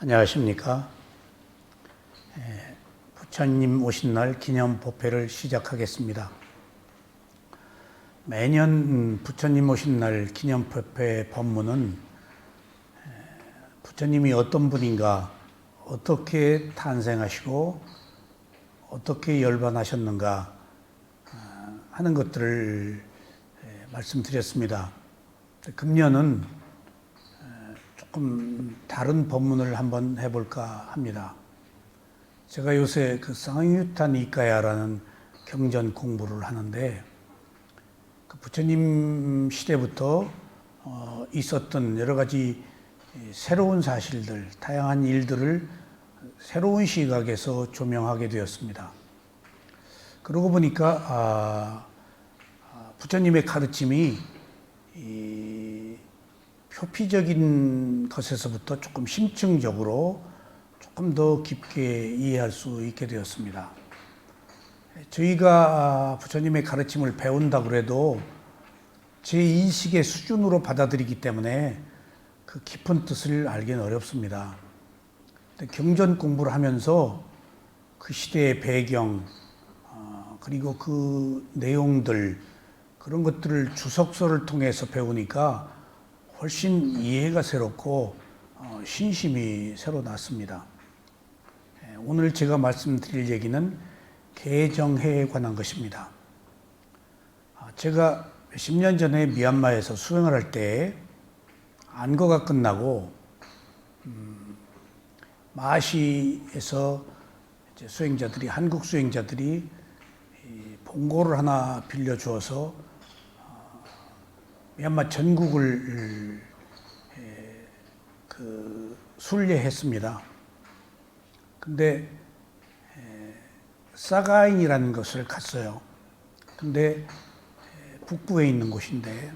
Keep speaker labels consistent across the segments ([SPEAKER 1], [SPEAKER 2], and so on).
[SPEAKER 1] 안녕하십니까. 부처님 오신 날 기념 법회를 시작하겠습니다. 매년 부처님 오신 날 기념 법회 법문은 부처님이 어떤 분인가, 어떻게 탄생하시고 어떻게 열반하셨는가 하는 것들을 말씀드렸습니다. 금년은 조금 다른 법문을 한번 해볼까 합니다. 제가 요새 그 쌍유타 니까야라는 경전 공부를 하는데, 그 부처님 시대부터 있었던 여러 가지 새로운 사실들, 다양한 일들을 새로운 시각에서 조명하게 되었습니다. 그러고 보니까 부처님의 가르침이 표피적인 것에서부터 조금 심층적으로 조금 더 깊게 이해할 수 있게 되었습니다. 저희가 부처님의 가르침을 배운다고 해도 제 인식의 수준으로 받아들이기 때문에 그 깊은 뜻을 알기는 어렵습니다. 경전 공부를 하면서 그 시대의 배경, 그리고 그 내용들, 그런 것들을 주석서를 통해서 배우니까 훨씬 이해가 새롭고 신심이 새로 났습니다. 오늘 제가 말씀드릴 얘기는 개정해에 관한 것입니다. 제가 몇십 년 전에 미얀마에서 수행을 할 때 안거가 끝나고 마시에서 이제 수행자들이, 한국 수행자들이 봉고를 하나 빌려주어서 미얀마 전국을 순례했습니다. 근데 사가인이라는 것을 갔어요. 근데 북부에 있는 곳인데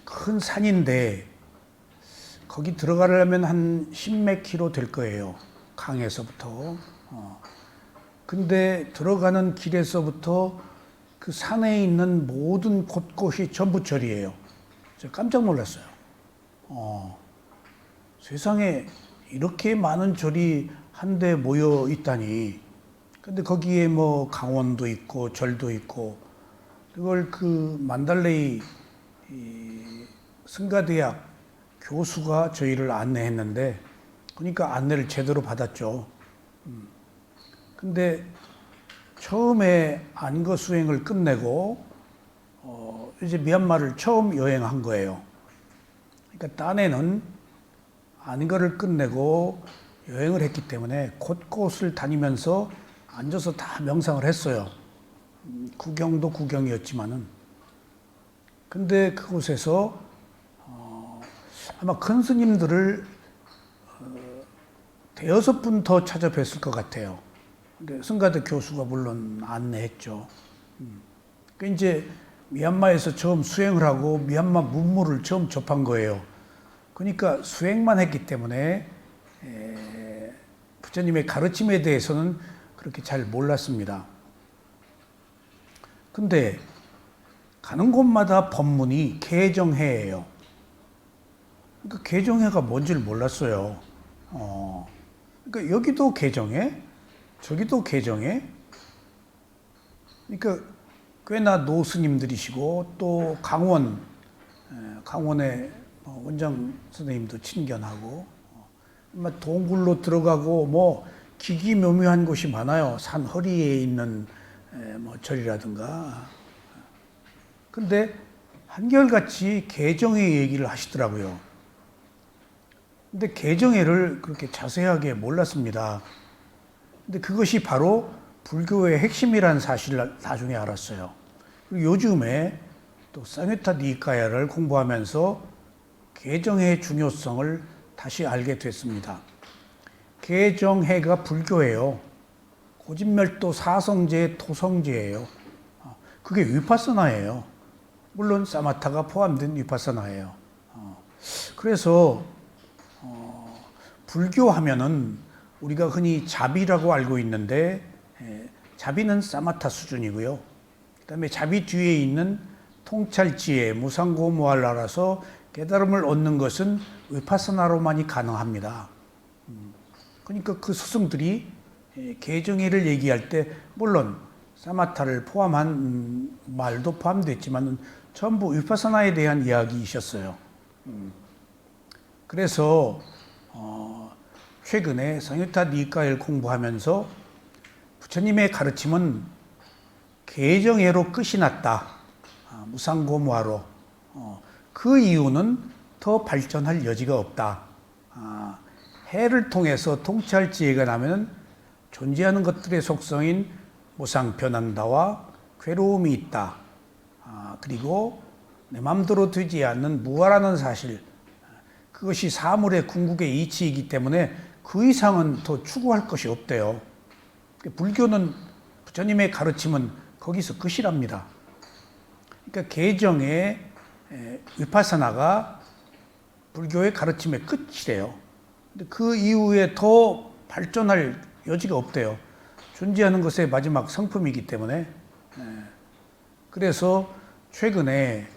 [SPEAKER 1] 큰 산인데 거기 들어가려면 한 10몇 킬로 될 거예요. 강에서부터. 근데 들어가는 길에서부터 그 산에 있는 모든 곳곳이 전부 절이에요. 제가 깜짝 놀랐어요. 세상에 이렇게 많은 절이 한데 모여 있다니. 근데 거기에 뭐 강원도 있고 절도 있고, 그걸 그 만달레이 승가대학 교수가 저희를 안내했는데, 그러니까 안내를 제대로 받았죠. 근데 처음에 안거 수행을 끝내고 이제 미얀마를 처음 여행한 거예요. 그러니까 딴에는 안거를 끝내고 여행을 했기 때문에 곳곳을 다니면서 앉아서 다 명상을 했어요. 구경도 구경이었지만은. 근데 그곳에서 아마 큰 스님들을 대여섯 분 더 찾아뵀을 것 같아요. 승가대 교수가 물론 안내했죠. 그 이제 미얀마에서 처음 수행을 하고 미얀마 문물을 처음 접한 거예요. 그러니까 수행만 했기 때문에 부처님의 가르침에 대해서는 그렇게 잘 몰랐습니다. 근데 가는 곳마다 법문이 개정해예요. 그러니까 개정해가 뭔지를 몰랐어요. 그러니까 여기도 개정해, 저기도 개정해. 그러니까 꽤나 노스님들이시고 또 강원의 원장 선생님도 친견하고, 동굴로 들어가고 뭐 기기묘묘한 곳이 많아요. 산 허리에 있는 뭐 절이라든가. 근데 한결같이 개정회 얘기를 하시더라고요. 근데 개정회를 그렇게 자세하게 몰랐습니다. 근데 그것이 바로 불교의 핵심이라는 사실을 나중에 알았어요. 그리고 요즘에 또 쌍유타 니까야를 공부하면서 개정회의 중요성을 다시 알게 됐습니다. 개정회가 불교예요. 고진멸도 사성제의 토성제예요. 그게 위파서나예요. 물론 사마타가 포함된 위파서나예요. 그래서 불교 하면은 우리가 흔히 자비라고 알고 있는데, 자비는 사마타 수준이고요. 그다음에 자비 뒤에 있는 통찰지혜, 무상고무를 알아서 깨달음을 얻는 것은 위파사나로만이 가능합니다. 그러니까 그 스승들이 개정회를 얘기할 때 물론 사마타를 포함한 말도 포함됐지만 전부 위파사나에 대한 이야기이셨어요. 그래서 최근에 성유타 니까를 공부하면서 부처님의 가르침은 개정회로 끝이 났다. 무상고무화로. 그 이유는 더 발전할 여지가 없다. 해를 통해서 통치할 지혜가 나면 존재하는 것들의 속성인 무상 변한다와 괴로움이 있다. 그리고 내 마음대로 되지 않는 무아라는 사실, 그것이 사물의 궁극의 이치이기 때문에 그 이상은 더 추구할 것이 없대요. 불교는 부처님의 가르침은 거기서 끝이랍니다. 그러니까 개정의 위파사나가 불교의 가르침의 끝이래요. 근데 그 이후에 더 발전할 여지가 없대요. 존재하는 것의 마지막 성품이기 때문에. 그래서 최근에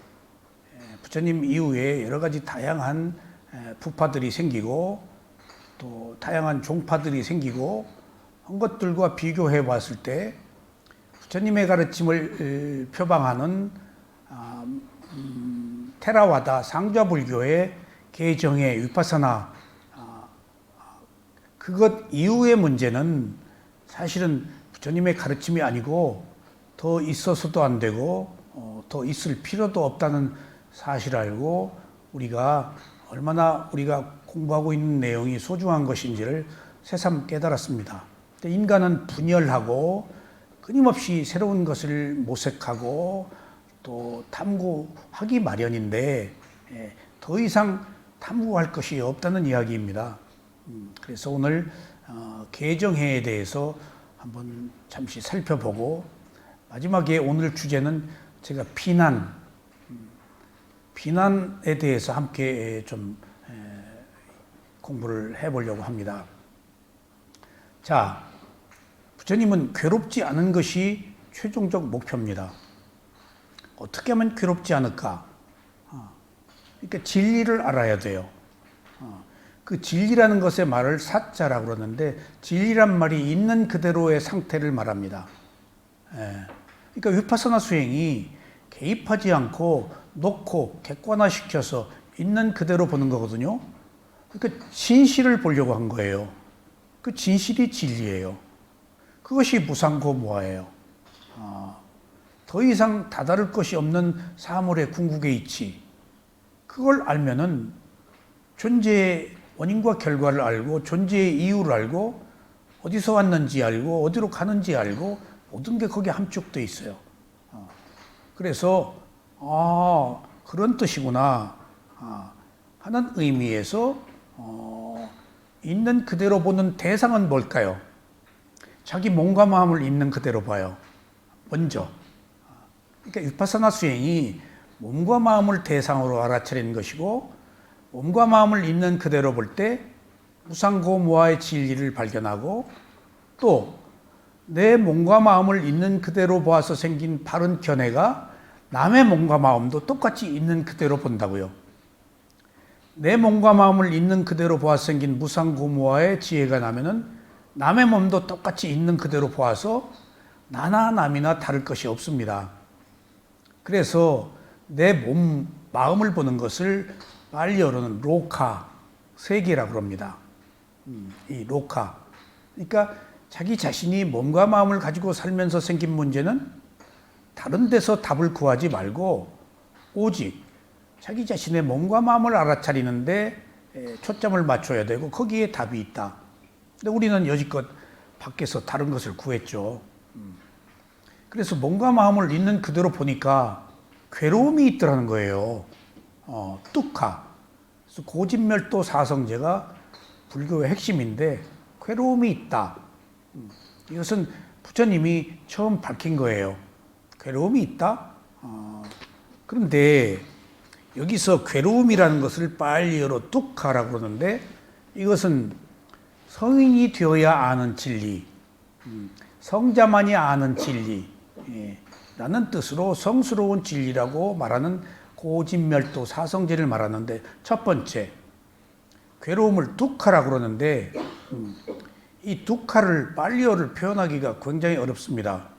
[SPEAKER 1] 부처님 이후에 여러 가지 다양한 부파들이 생기고 또 다양한 종파들이 생기고 한 것들과 비교해 봤을 때 부처님의 가르침을 표방하는 테라와다 상좌불교의 개정의 위파사나, 그것 이후의 문제는 사실은 부처님의 가르침이 아니고 더 있어서도 안 되고 더 있을 필요도 없다는 사실을 알고 우리가 얼마나 우리가 공부하고 있는 내용이 소중한 것인지를 새삼 깨달았습니다. 인간은 분열하고 끊임없이 새로운 것을 모색하고 또 탐구하기 마련인데 더 이상 탐구할 것이 없다는 이야기입니다. 그래서 오늘 개정회에 대해서 한번 잠시 살펴보고 마지막에 오늘 주제는 제가 비난에 대해서 함께 좀 공부를 해보려고 합니다. 자, 부처님은 괴롭지 않은 것이 최종적 목표입니다. 어떻게 하면 괴롭지 않을까? 그러니까 진리를 알아야 돼요. 그 진리라는 것의 말을 사자라고 그러는데 진리란 말이 있는 그대로의 상태를 말합니다. 그러니까 위파사나 수행이 개입하지 않고 놓고 객관화시켜서 있는 그대로 보는 거거든요. 그러니까 진실을 보려고 한 거예요. 그 진실이 진리예요. 그것이 무상고무화예요. 더 이상 다다를 것이 없는 사물의 궁극의 이치, 그걸 알면은 존재의 원인과 결과를 알고 존재의 이유를 알고 어디서 왔는지 알고 어디로 가는지 알고 모든 게 거기에 함축되어 있어요. 그래서 그런 뜻이구나 하는 의미에서 있는 그대로 보는 대상은 뭘까요? 자기 몸과 마음을 있는 그대로 봐요. 먼저. 그러니까 위파사나 수행이 몸과 마음을 대상으로 알아차리는 것이고 몸과 마음을 있는 그대로 볼 때 무상고무화의 진리를 발견하고 또 내 몸과 마음을 있는 그대로 보아서 생긴 바른 견해가 남의 몸과 마음도 똑같이 있는 그대로 본다고요. 내 몸과 마음을 있는 그대로 보아서 생긴 무상고무화의 지혜가 나면은 남의 몸도 똑같이 있는 그대로 보아서 나나 남이나 다를 것이 없습니다. 그래서 내 몸, 마음을 보는 것을 빨리어로는 로카, 세계라고 합니다. 이 로카. 그러니까 자기 자신이 몸과 마음을 가지고 살면서 생긴 문제는 다른 데서 답을 구하지 말고 오직 자기 자신의 몸과 마음을 알아차리는데 초점을 맞춰야 되고 거기에 답이 있다. 근데 우리는 여지껏 밖에서 다른 것을 구했죠. 그래서 몸과 마음을 있는 그대로 보니까 괴로움이 있더라는 거예요. 뚝하. 그래서 고진멸도 사성제가 불교의 핵심인데 괴로움이 있다. 이것은 부처님이 처음 밝힌 거예요. 괴로움이 있다? 그런데 여기서 괴로움이라는 것을 빨리어로 뚝하라고 그러는데 이것은 성인이 되어야 아는 진리, 성자만이 아는 진리 라는 뜻으로 성스러운 진리라고 말하는 고진멸도 사성제를 말하는데 첫 번째 괴로움을 뚝하라고 그러는데 이 두카를 빨리어를 표현하기가 굉장히 어렵습니다.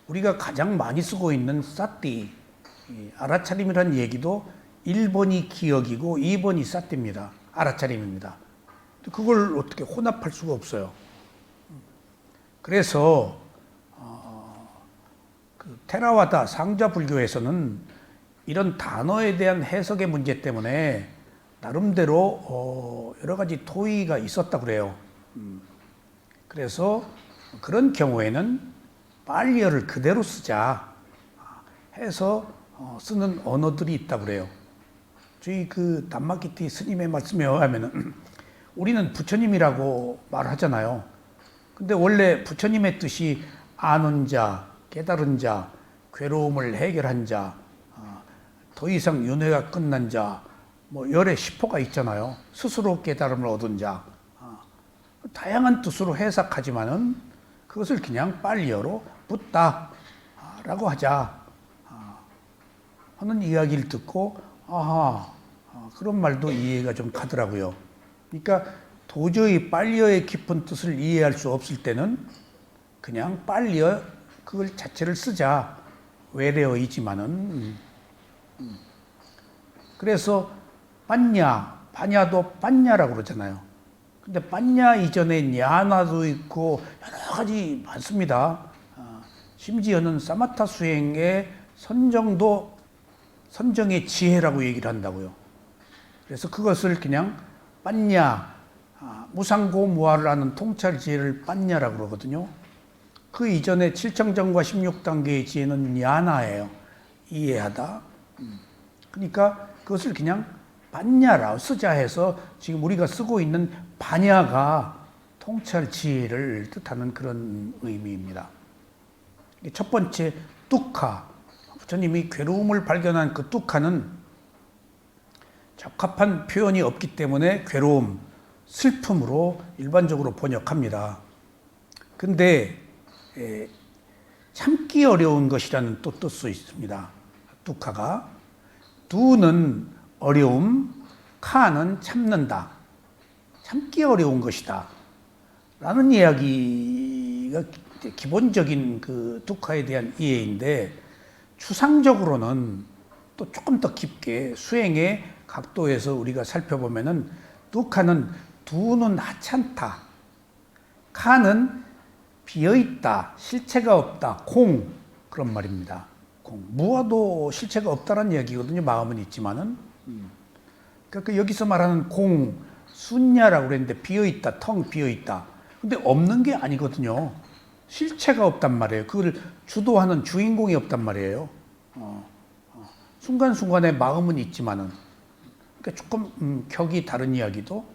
[SPEAKER 1] 우리가 가장 많이 쓰고 있는 사띠, 알아차림이라는 얘기도 1번이 기억이고 2번이 사띠입니다. 알아차림입니다. 그걸 어떻게 혼합할 수가 없어요. 그래서 그 테라와다 상자 불교에서는 이런 단어에 대한 해석의 문제 때문에 나름대로 여러 가지 토의가 있었다 그래요. 그래서 그런 경우에는 빨리어를 그대로 쓰자 해서 쓰는 언어들이 있다 그래요. 저희 그 담마키티 스님의 말씀에 의하면은 우리는 부처님이라고 말하잖아요. 근데 원래 부처님의 뜻이 아는 자, 깨달은 자, 괴로움을 해결한 자, 더 이상 윤회가 끝난 자, 뭐 열의 10호가 있잖아요. 스스로 깨달음을 얻은 자. 다양한 뜻으로 해석하지만은 그것을 그냥 빨리어로 붓다라고 하자 하는 이야기를 듣고 그런 말도 이해가 좀 가더라고요. 그러니까 도저히 빨리어의 깊은 뜻을 이해할 수 없을 때는 그냥 빨리어 그걸 자체를 쓰자. 외래어이지만은 그래서 반야도 반야라고 그러잖아요. 근데 반야 이전에 냐나도 있고 여러 가지 많습니다. 심지어는 사마타 수행의 선정의 지혜라고 얘기를 한다고요. 그래서 그것을 그냥 반야, 무상고무아를 하는 통찰 지혜를 반야라고 그러거든요. 그 이전에 7청정과 16단계의 지혜는 냐나예요. 이해하다. 그러니까 그것을 그냥 반야라 쓰자 해서 지금 우리가 쓰고 있는 반야가 통찰 지혜를 뜻하는 그런 의미입니다. 첫 번째 뚜카, 부처님이 괴로움을 발견한 그 뚜카는 적합한 표현이 없기 때문에 괴로움, 슬픔으로 일반적으로 번역합니다. 근데 참기 어려운 것이라는 또 뜻도 있습니다. 뚜카가 두는 어려움, 카는 참는다. 참기 어려운 것이다. 라는 이야기가 기본적인 그 뚜카에 대한 이해인데 추상적으로는 또 조금 더 깊게 수행의 각도에서 우리가 살펴보면은 뚜카는 두는 하찮다. 카는 비어있다. 실체가 없다. 공. 그런 말입니다. 공. 무아도 실체가 없다는 이야기거든요. 마음은 있지만은. 그러니까 여기서 말하는 공, 순야라고 그랬는데 비어있다. 텅 비어있다. 근데 없는 게 아니거든요. 실체가 없단 말이에요. 그걸 주도하는 주인공이 없단 말이에요. 순간순간에 마음은 있지만은. 그러니까 조금 격이 다른 이야기도.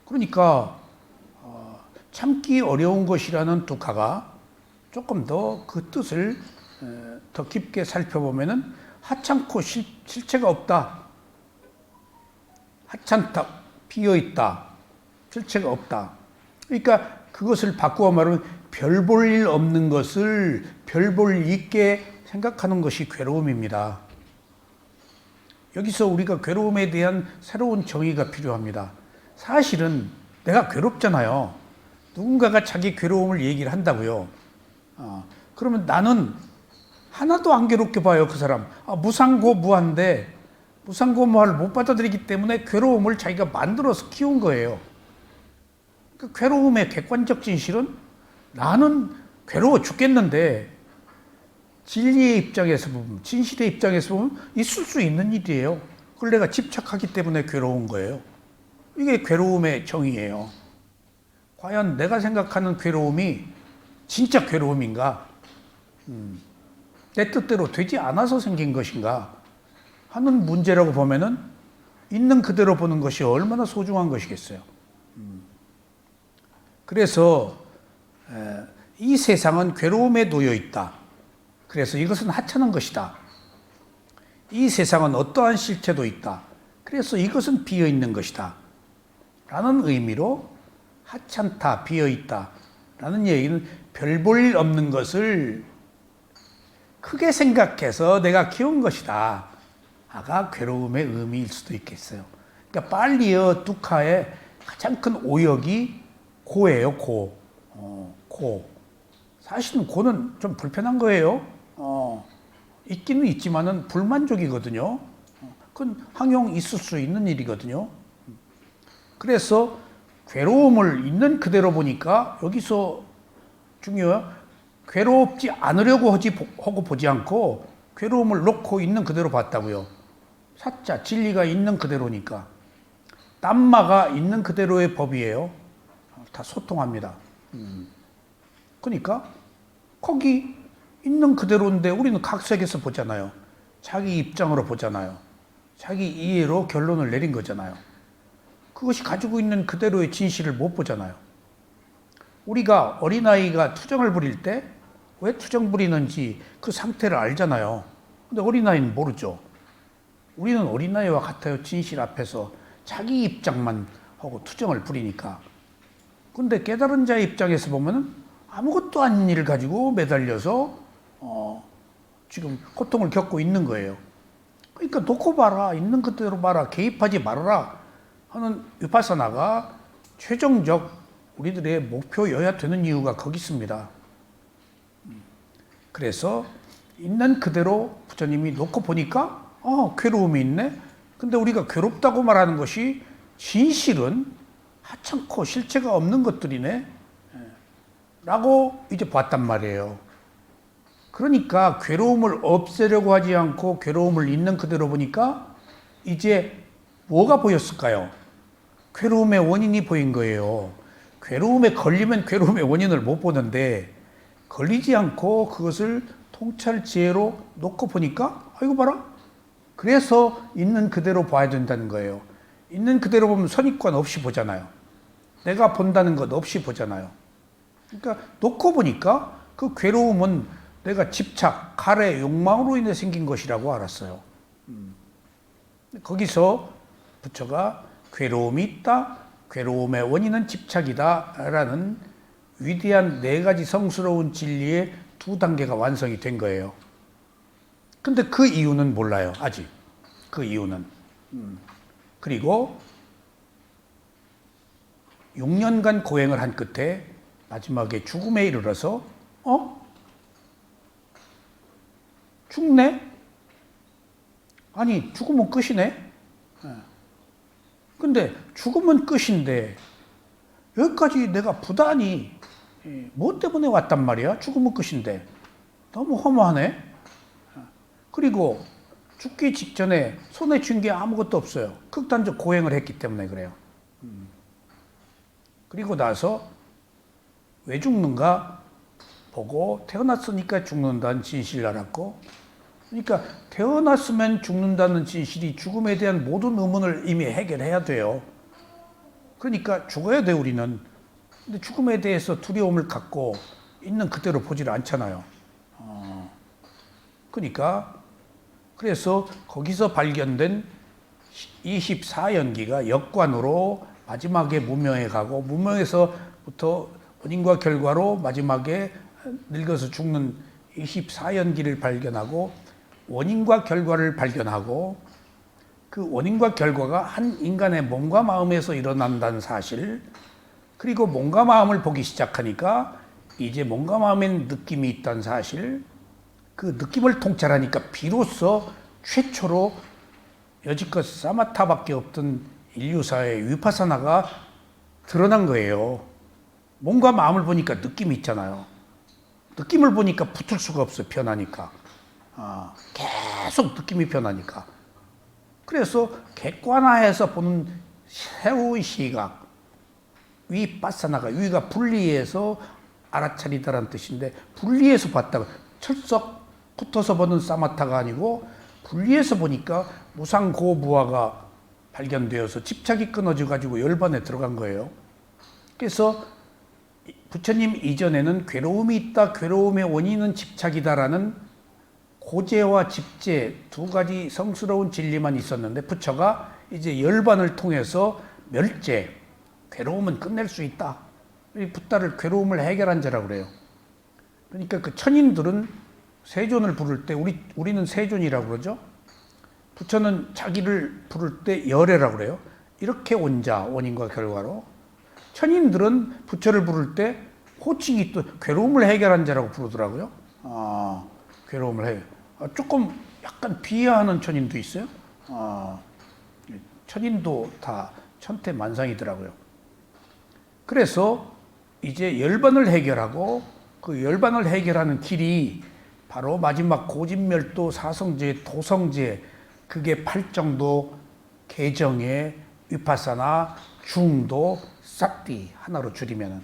[SPEAKER 1] 그러니까 참기 어려운 것이라는 뚜카가 조금 더 그 뜻을 더 깊게 살펴보면은 하찮고 실체가 없다. 하찮다. 비어있다. 실체가 없다. 그러니까 그것을 바꾸어 말하면 별 볼 일 없는 것을 별 볼 일 있게 생각하는 것이 괴로움입니다. 여기서 우리가 괴로움에 대한 새로운 정의가 필요합니다. 사실은 내가 괴롭잖아요. 누군가가 자기 괴로움을 얘기를 한다고요. 그러면 나는 하나도 안 괴롭게 봐요, 그 사람. 무상고무한데 무상고무화를 못 받아들이기 때문에 괴로움을 자기가 만들어서 키운 거예요. 그 괴로움의 객관적 진실은 나는 괴로워 죽겠는데 진리의 입장에서 보면, 진실의 입장에서 보면 있을 수 있는 일이에요. 그걸 내가 집착하기 때문에 괴로운 거예요. 이게 괴로움의 정의예요. 과연 내가 생각하는 괴로움이 진짜 괴로움인가? 내 뜻대로 되지 않아서 생긴 것인가? 하는 문제라고 보면은 있는 그대로 보는 것이 얼마나 소중한 것이겠어요. 그래서 이 세상은 괴로움에 놓여 있다. 그래서 이것은 하찮은 것이다. 이 세상은 어떠한 실체도 있다. 그래서 이것은 비어 있는 것이다. 라는 의미로 하찮다, 비어 있다. 라는 얘기는 별 볼 일 없는 것을 크게 생각해서 내가 키운 것이다. 아가 괴로움의 의미일 수도 있겠어요. 그러니까 빨리어 뚜카에 가장 큰 오역이 고예요, 고. 고. 사실은 고는 좀 불편한 거예요. 있기는 있지만은 불만족이거든요. 그건 항용 있을 수 있는 일이거든요. 그래서 괴로움을 있는 그대로 보니까 여기서 중요해요. 괴롭지 않으려고 하고 보지 않고 괴로움을 놓고 있는 그대로 봤다고요. 사자, 진리가 있는 그대로니까. 땀마가 있는 그대로의 법이에요. 다 소통합니다. 그러니까 거기 있는 그대로인데 우리는 각색해서 보잖아요. 자기 입장으로 보잖아요. 자기 이해로 결론을 내린 거잖아요. 그것이 가지고 있는 그대로의 진실을 못 보잖아요. 우리가 어린아이가 투정을 부릴 때 왜 투정 부리는지 그 상태를 알잖아요. 근데 어린아이는 모르죠. 우리는 어린아이와 같아요. 진실 앞에서 자기 입장만 하고 투정을 부리니까. 근데 깨달은 자의 입장에서 보면은 아무것도 아닌 일을 가지고 매달려서 지금 고통을 겪고 있는 거예요. 그러니까 놓고 봐라, 있는 그대로 봐라, 개입하지 말아라 하는 위파사나가 최종적 우리들의 목표여야 되는 이유가 거기 있습니다. 그래서 있는 그대로 부처님이 놓고 보니까 괴로움이 있네. 근데 우리가 괴롭다고 말하는 것이 진실은 하찮고 실체가 없는 것들이네 라고 이제 봤단 말이에요. 그러니까 괴로움을 없애려고 하지 않고 괴로움을 있는 그대로 보니까 이제 뭐가 보였을까요? 괴로움의 원인이 보인 거예요. 괴로움에 걸리면 괴로움의 원인을 못 보는데 걸리지 않고 그것을 통찰 지혜로 놓고 보니까 이거 봐라. 그래서 있는 그대로 봐야 된다는 거예요. 있는 그대로 보면 선입관 없이 보잖아요. 내가 본다는 것 없이 보잖아요. 그러니까 놓고 보니까 그 괴로움은 내가 집착, 가래, 욕망으로 인해 생긴 것이라고 알았어요. 거기서 부처가 괴로움이 있다, 괴로움의 원인은 집착이다 라는 위대한 네 가지 성스러운 진리의 두 단계가 완성이 된 거예요. 근데 그 이유는 몰라요, 아직. 그 이유는. 그리고 6년간 고행을 한 끝에 마지막에 죽음에 이르러서 죽네? 아니, 죽으면 끝이네? 근데 죽으면 끝인데 여기까지 내가 부단히 뭐 때문에 왔단 말이야? 죽으면 끝인데. 너무 허무하네? 그리고 죽기 직전에 손에 쥔 게 아무것도 없어요. 극단적 고행을 했기 때문에 그래요. 그리고 나서 왜 죽는가 보고 태어났으니까 죽는다는 진실을 알았고, 그러니까 태어났으면 죽는다는 진실이 죽음에 대한 모든 의문을 이미 해결해야 돼요. 그러니까 죽어야 돼 우리는. 근데 죽음에 대해서 두려움을 갖고 있는 그대로 보지를 않잖아요. 그러니까 그래서 거기서 발견된 24연기가 역관으로 마지막에 무명에 가고, 무명에서부터 원인과 결과로 마지막에 늙어서 죽는 24연기를 발견하고, 원인과 결과를 발견하고, 그 원인과 결과가 한 인간의 몸과 마음에서 일어난다는 사실, 그리고 몸과 마음을 보기 시작하니까 이제 몸과 마음엔 느낌이 있다는 사실, 그 느낌을 통찰하니까 비로소 최초로 여지껏 사마타밖에 없던 인류사의 위파사나가 드러난 거예요. 몸과 마음을 보니까 느낌이 있잖아요. 느낌을 보니까 붙을 수가 없어요. 변하니까. 계속 느낌이 변하니까. 그래서 객관화해서 보는 새로운 시각, 위파사나가, 위가 분리해서 알아차리다라는 뜻인데, 분리해서 봤다가 철썩 붙어서 보는 사마타가 아니고 분리해서 보니까 무상고무화가 발견되어서 집착이 끊어져 가지고 열반에 들어간 거예요. 그래서 부처님 이전에는 괴로움이 있다, 괴로움의 원인은 집착이다라는 고재와 집재 두 가지 성스러운 진리만 있었는데, 부처가 이제 열반을 통해서 멸재, 괴로움은 끝낼 수 있다. 이 붓다를 괴로움을 해결한 자라고 그래요. 그러니까 그 천인들은 세존을 부를 때 우리는 세존이라고 그러죠. 부처는 자기를 부를 때 열애라고 그래요. 이렇게 온자, 원인과 결과로. 천인들은 부처를 부를 때 호칭이 또 괴로움을 해결한 자라고 부르더라고요. 괴로움을 해결. 조금 약간 비하하는 천인도 있어요. 천인도 다 천태만상이더라고요. 그래서 이제 열반을 해결하고 그 열반을 해결하는 길이 바로 마지막 고진멸도 사성제 도성제, 그게 팔정도 개정의 위파사나 중도 싹디 하나로 줄이면은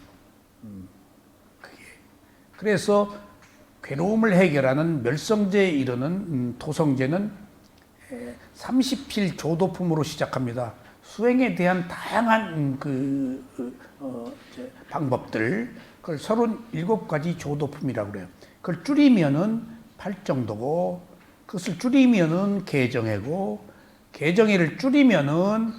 [SPEAKER 1] 그게. 그래서 괴로움을 해결하는 멸성제에 이르는 도성제는 30필 조도품으로 시작합니다. 수행에 대한 다양한 방법들, 그걸 37가지 조도품이라고 그래요. 그걸 줄이면은 팔정도고, 그것을 줄이면은 개정회고, 개정회를 줄이면은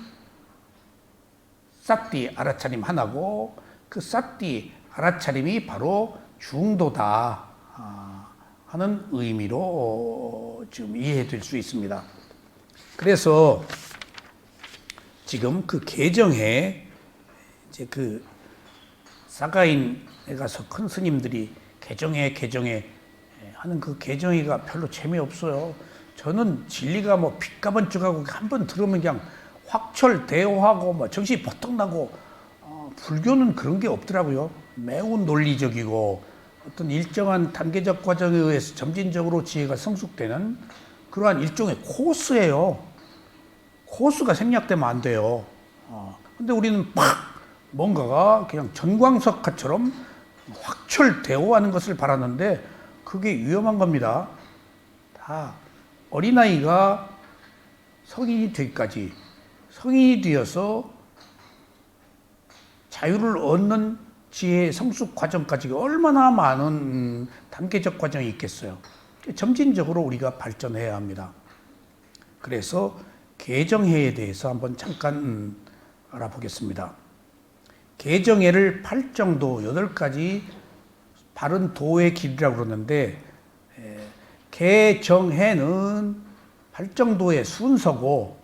[SPEAKER 1] 싹디 알아차림 하나고, 그 싹디 알아차림이 바로 중도다 하는 의미로 지금 이해될 수 있습니다. 그래서 지금 그 개정회, 이제 그 사가인에 가서 큰 스님들이 개정회 하는 그 개정회가 별로 재미없어요. 저는 진리가 뭐 빗가번쩍하고 한번 들으면 그냥 확철대오하고 뭐 정신이 버떡 나고, 불교는 그런 게 없더라고요. 매우 논리적이고 어떤 일정한 단계적 과정에 의해서 점진적으로 지혜가 성숙되는 그러한 일종의 코스예요. 코스가 생략되면 안 돼요. 근데 우리는 팍 뭔가가 그냥 전광석화처럼 확철대오하는 것을 바라는데 그게 위험한 겁니다. 다 어린아이가 성인이 되기까지, 성인이 되어서 자유를 얻는 지혜의 성숙 과정까지가 얼마나 많은 단계적 과정이 있겠어요. 점진적으로 우리가 발전해야 합니다. 그래서 개정회에 대해서 한번 잠깐 알아보겠습니다. 개정회를 팔정도 8가지 바른 도의 길이라고 그러는데, 개정회는 팔정도의 순서고,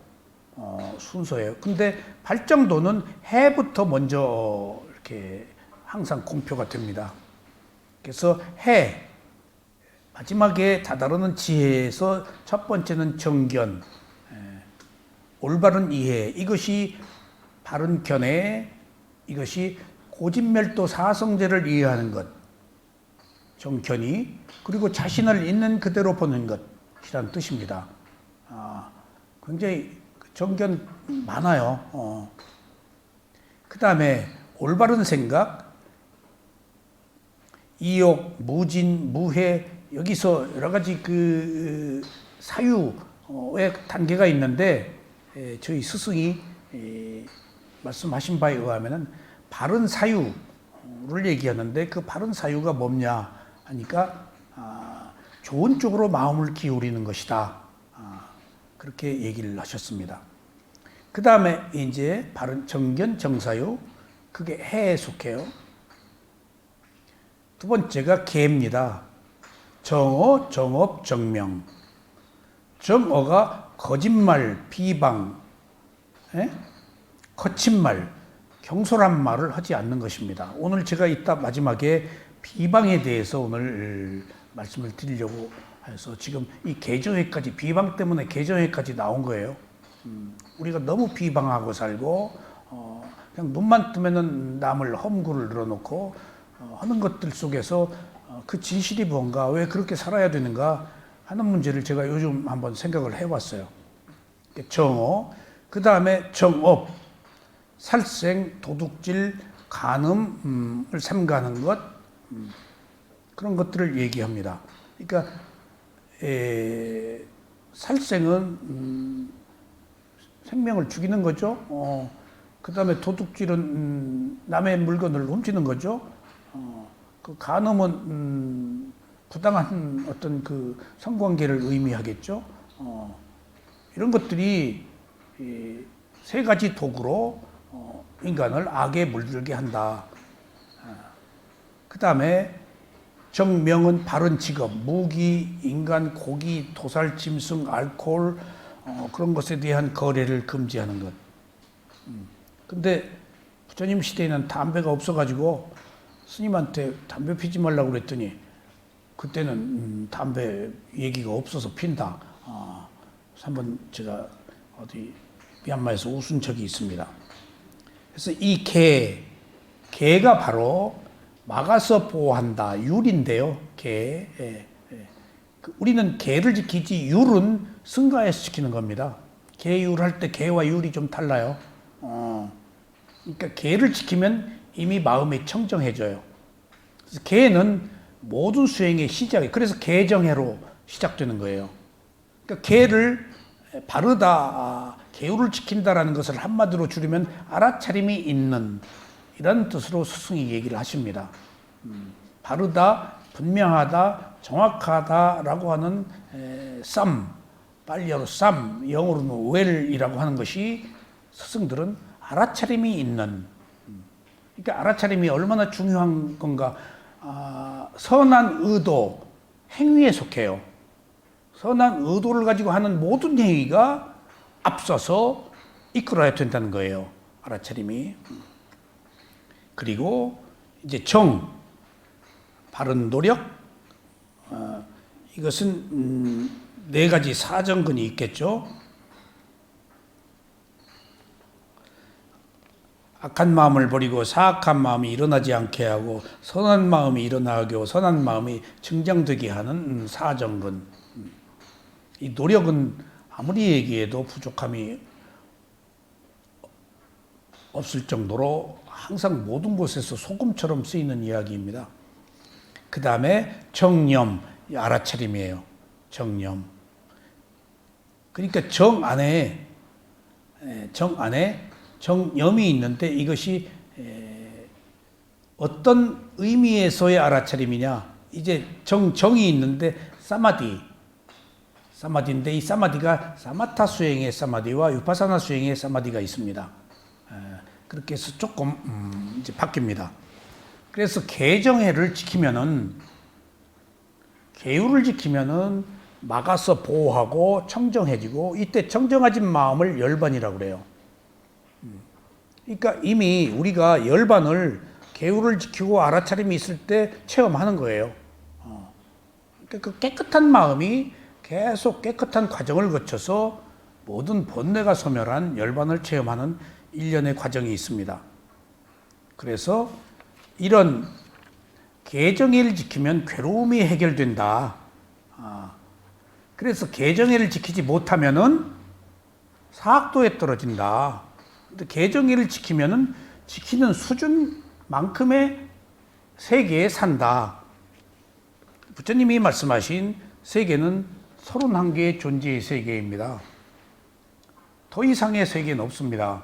[SPEAKER 1] 순서예요. 근데 팔정도는 해부터 먼저 이렇게 항상 공표가 됩니다. 그래서 해, 마지막에 다다르는 지혜에서 첫 번째는 정견, 올바른 이해, 이것이 바른 견해, 이것이 고진멸도 사성제를 이해하는 것, 정견이, 그리고 자신을 있는 그대로 보는 것이라는 뜻입니다. 굉장히 정견 많아요. 그 다음에 올바른 생각, 이욕, 무진, 무해, 여기서 여러 가지 그 사유의 단계가 있는데, 저희 스승이 말씀하신 바에 의하면은 바른 사유를 얘기하는데, 그 바른 사유가 뭐냐 하니까 좋은 쪽으로 마음을 기울이는 것이다, 그렇게 얘기를 하셨습니다. 그 다음에 이제 바른 정견, 정사유, 그게 해에 속해요. 두 번째가 계입니다. 정어, 정업, 정명. 정어가 거짓말, 비방, 거친 말, 경솔한 말을 하지 않는 것입니다. 오늘 제가 이따 마지막에 비방에 대해서 오늘 말씀을 드리려고 해서 지금 이 개정회까지, 비방 때문에 개정회까지 나온 거예요. 우리가 너무 비방하고 살고, 그냥 눈만 뜨면은 남을 험구를 늘어놓고 하는 것들 속에서 그 진실이 뭔가, 왜 그렇게 살아야 되는가 하는 문제를 제가 요즘 한번 생각을 해봤어요. 정어, 그 다음에 정업, 살생, 도둑질, 간음을 삼가하는 것, 그런 것들을 얘기합니다. 그러니까 살생은 생명을 죽이는 거죠. 그 다음에 도둑질은 남의 물건을 훔치는 거죠. 그 간음은 부당한 어떤 그 성관계를 의미하겠죠. 이런 것들이 세 가지 도구로 인간을 악에 물들게 한다. 그 다음에 정명은 바른 직업, 무기, 인간, 고기, 도살, 짐승, 알코올, 그런 것에 대한 거래를 금지하는 것. 근데 부처님 시대에는 담배가 없어가지고 스님한테 담배 피지 말라고 그랬더니 그때는 담배 얘기가 없어서 핀다. 한번 제가 어디 미얀마에서 웃은 적이 있습니다. 그래서 이 개가 바로 막아서 보호한다. 율인데요. 개. 우리는 개를 지키지 율은 승가에서 지키는 겁니다. 개율 할 때 개와 율이 좀 달라요. 그러니까 개를 지키면 이미 마음이 청정해져요. 그래서 개는 모든 수행의 시작이 그래서 개정해로 시작되는 거예요. 그러니까 개를 바르다, 개율을 지킨다라는 것을 한마디로 줄이면 알아차림이 있는 이런 뜻으로 스승이 얘기를 하십니다. 바르다, 분명하다, 정확하다라고 하는 빨리어로 영어로는 well이라고 하는 것이 스승들은 알아차림이 있는. 그러니까 알아차림이 얼마나 중요한 건가. 선한 의도, 행위에 속해요. 선한 의도를 가지고 하는 모든 행위가 앞서서 이끌어야 된다는 거예요. 알아차림이. 그리고 이제 바른 노력. 이것은 네 가지 사정근이 있겠죠. 악한 마음을 버리고 사악한 마음이 일어나지 않게 하고 선한 마음이 일어나게 하고 선한 마음이 증장되게 하는 사정근. 이 노력은 아무리 얘기해도 부족함이 없을 정도로 항상 모든 곳에서 소금처럼 쓰이는 이야기입니다. 그 다음에 정념, 알아차림이에요. 정념. 그러니까 정 안에 정념이 있는데 이것이 어떤 의미에서의 알아차림이냐. 이제 정이 있는데 사마디인데 이 사마디가 사마타 수행의 사마디와 위파사나 수행의 사마디가 있습니다. 그렇게 해서 조금 이제 바뀝니다. 그래서 개정해를 지키면은 개율을 지키면은 막아서 보호하고 청정해지고 이때 청정해진 마음을 열반이라고 그래요. 그러니까 이미 우리가 열반을 개율을 지키고 알아차림이 있을 때 체험하는 거예요. 그러니까 그 깨끗한 마음이 계속 깨끗한 과정을 거쳐서 모든 번뇌가 소멸한 열반을 체험하는 일련의 과정이 있습니다. 그래서 이런 개정의를 지키면 괴로움이 해결된다. 그래서 개정의를 지키지 못하면은 사악도에 떨어진다. 근데 개정의를 지키면은 지키는 수준만큼의 세계에 산다. 부처님이 말씀하신 세계는 31개의 존재의 세계입니다. 더 이상의 세계는 없습니다.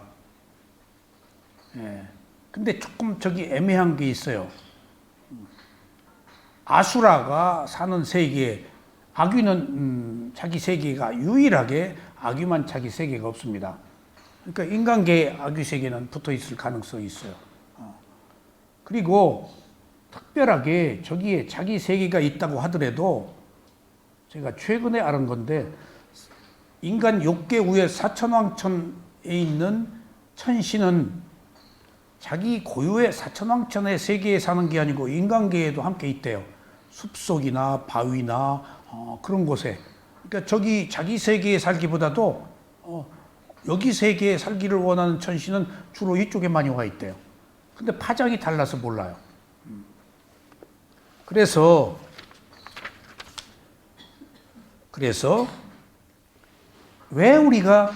[SPEAKER 1] 근데 조금 저기 애매한 게 있어요. 아수라가 사는 세계, 아귀는 자기 세계가 유일하게 아귀만 자기 세계가 없습니다. 그러니까 인간계의 아귀 세계는 붙어 있을 가능성이 있어요. 그리고 특별하게 저기에 자기 세계가 있다고 하더라도 제가 최근에 알은 건데 인간 욕계 위에 사천왕천에 있는 천신은 자기 고유의 사천왕천의 세계에 사는 게 아니고 인간계에도 함께 있대요. 숲속이나 바위나 그런 곳에. 그러니까 저기 자기 세계에 살기보다도 여기 세계에 살기를 원하는 천신은 주로 이쪽에 많이 와 있대요. 근데 파장이 달라서 몰라요. 그래서 왜 우리가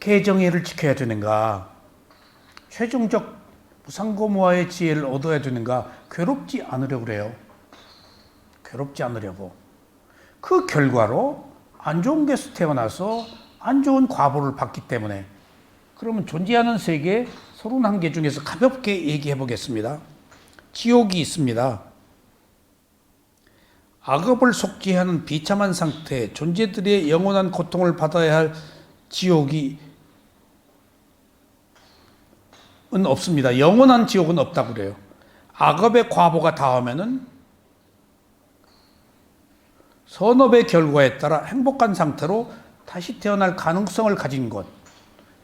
[SPEAKER 1] 개정의를 지켜야 되는가? 최종적 무상고무와의 지혜를 얻어야 되는가? 괴롭지 않으려고 그래요. 괴롭지 않으려고. 그 결과로 안 좋은 데서 태어나서 안 좋은 과보를 받기 때문에. 그러면 존재하는 세계 31개 중에서 가볍게 얘기해 보겠습니다. 지옥이 있습니다. 악업을 속죄하는 비참한 상태, 존재들의 영원한 고통을 받아야 할 지옥이 없습니다. 영원한 지옥은 없다고 그래요. 악업의 과보가 닿으면은 선업의 결과에 따라 행복한 상태로 다시 태어날 가능성을 가진 것.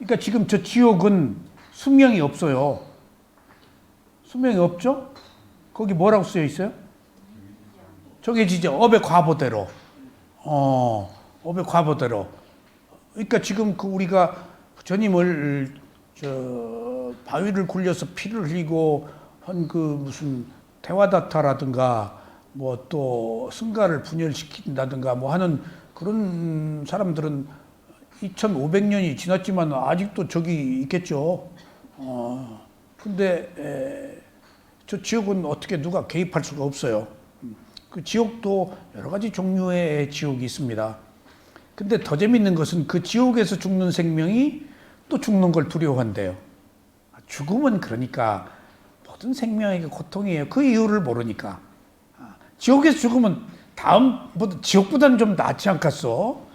[SPEAKER 1] 그러니까 지금 저 지옥은 수명이 없어요. 수명이 없죠? 거기 뭐라고 쓰여 있어요? 저게 진짜 업의 과보대로. 업의 과보대로. 그러니까 지금 그 우리가 전임을 바위를 굴려서 피를 흘리고 한 그 무슨 대화다타라든가 뭐 또 승가를 분열시킨다든가 뭐 하는 그런 사람들은 2500년이 지났지만 아직도 저기 있겠죠. 근데 저 지옥은 어떻게 누가 개입할 수가 없어요. 그 지옥도 여러 가지 종류의 지옥이 있습니다. 근데 더 재밌는 것은 그 지옥에서 죽는 생명이 또 죽는 걸 두려워한대요. 죽음은 그러니까 모든 생명에게 고통이에요. 그 이유를 모르니까. 지옥에서 죽으면 지옥보다는 좀 낫지 않겠어?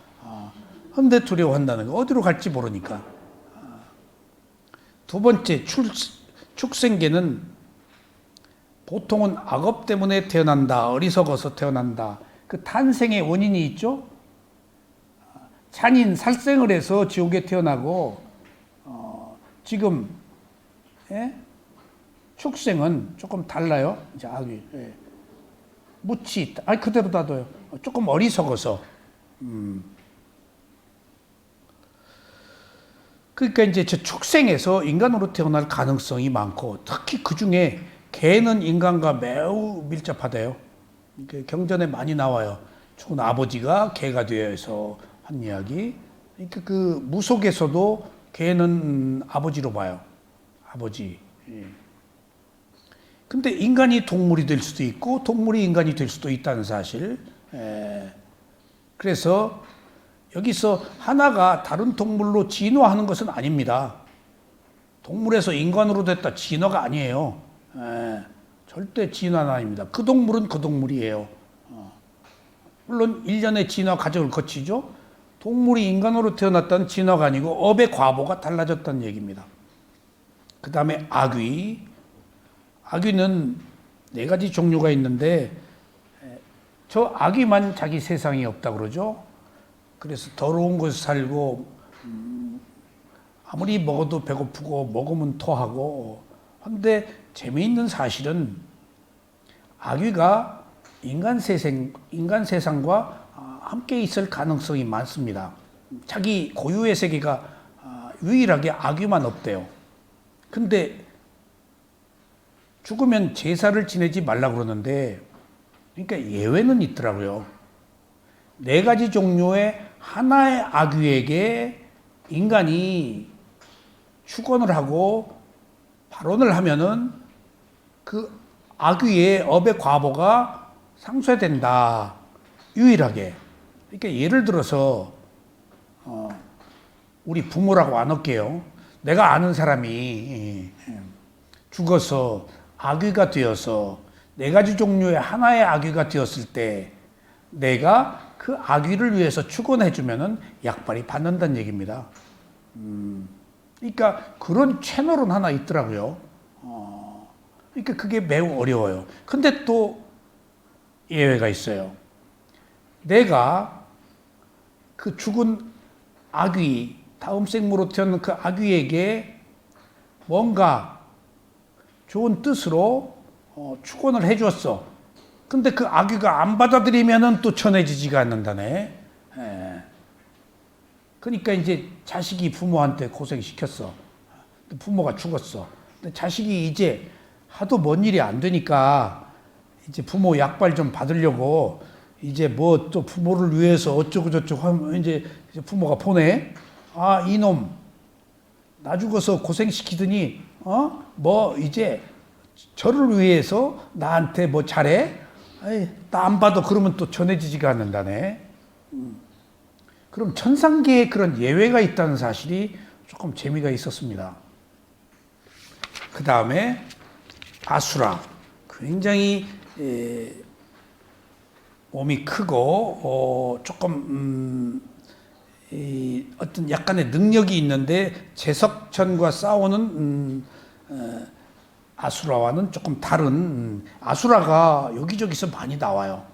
[SPEAKER 1] 근데 두려워한다는 거. 어디로 갈지 모르니까. 두 번째, 축생계는 보통은 악업 때문에 태어난다. 어리석어서 태어난다. 그 탄생의 원인이 있죠? 잔인, 살생을 해서 지옥에 태어나고, 지금, 축생은 조금 달라요. 이제 악이. 무치, 그대로 놔둬요. 조금 어리석어서. 그러니까 이제 저 축생에서 인간으로 태어날 가능성이 많고, 특히 그 중에 개는 인간과 매우 밀접하대요. 경전에 많이 나와요. 죽은 아버지가 개가 되어서 한 이야기. 그러니까 그 무속에서도 개는 아버지로 봐요. 아버지. 근데 인간이 동물이 될 수도 있고 동물이 인간이 될 수도 있다는 사실. 그래서 여기서 하나가 다른 동물로 진화하는 것은 아닙니다. 동물에서 인간으로 됐다 진화가 아니에요. 절대 진화는 아닙니다. 그 동물은 그 동물이에요. 물론 일련의 진화 과정을 거치죠. 동물이 인간으로 태어났다는 진화가 아니고 업의 과보가 달라졌다는 얘기입니다. 그 다음에 악귀. 악귀는 네 가지 종류가 있는데 저 악귀만 자기 세상이 없다 그러죠. 그래서 더러운 곳에 살고 아무리 먹어도 배고프고 먹으면 토하고. 근데 재미있는 사실은 악귀가 인간 세상과 함께 있을 가능성이 많습니다. 자기 고유의 세계가 유일하게 악귀만 없대요. 근데 죽으면 제사를 지내지 말라 그러는데, 그러니까 예외는 있더라고요. 네 가지 종류의 하나의 악귀에게 인간이 축원을 하고 발언을 하면은 그 악귀의 업의 과보가 상쇄된다. 유일하게. 그러니까 예를 들어서 우리 부모라고 안 할게요. 내가 아는 사람이 죽어서 악귀가 되어서 네 가지 종류의 하나의 악귀가 되었을 때 내가 그 악귀를 위해서 축원해 주면은 약발이 받는다는 얘기입니다. 그러니까 그런 채널은 하나 있더라고요. 그러니까 그게 매우 어려워요. 근데 또 예외가 있어요. 내가 그 죽은 악귀, 다음 생으로 태어난 그 악귀에게 뭔가 좋은 뜻으로 축원을 해줬어. 근데 그 악귀가 안 받아들이면은 또 전해지지가 않는다네. 그러니까 이제 자식이 부모한테 고생시켰어. 부모가 죽었어. 근데 자식이 이제 하도 뭔 일이 안 되니까 이제 부모 약발 좀 받으려고 이제 뭐 또 부모를 위해서 어쩌고저쩌고 하면 이제 부모가 보내. 아, 이놈. 나 죽어서 고생시키더니, 뭐 이제 저를 위해서 나한테 뭐 잘해? 나 안 봐도 그러면 또 전해지지가 않는다네. 그럼 천상계에 그런 예외가 있다는 사실이 조금 재미가 있었습니다. 그 다음에 아수라. 굉장히 몸이 크고 조금 어떤 약간의 능력이 있는데 제석천과 싸우는 아수라와는 조금 다른. 아수라가 여기저기서 많이 나와요.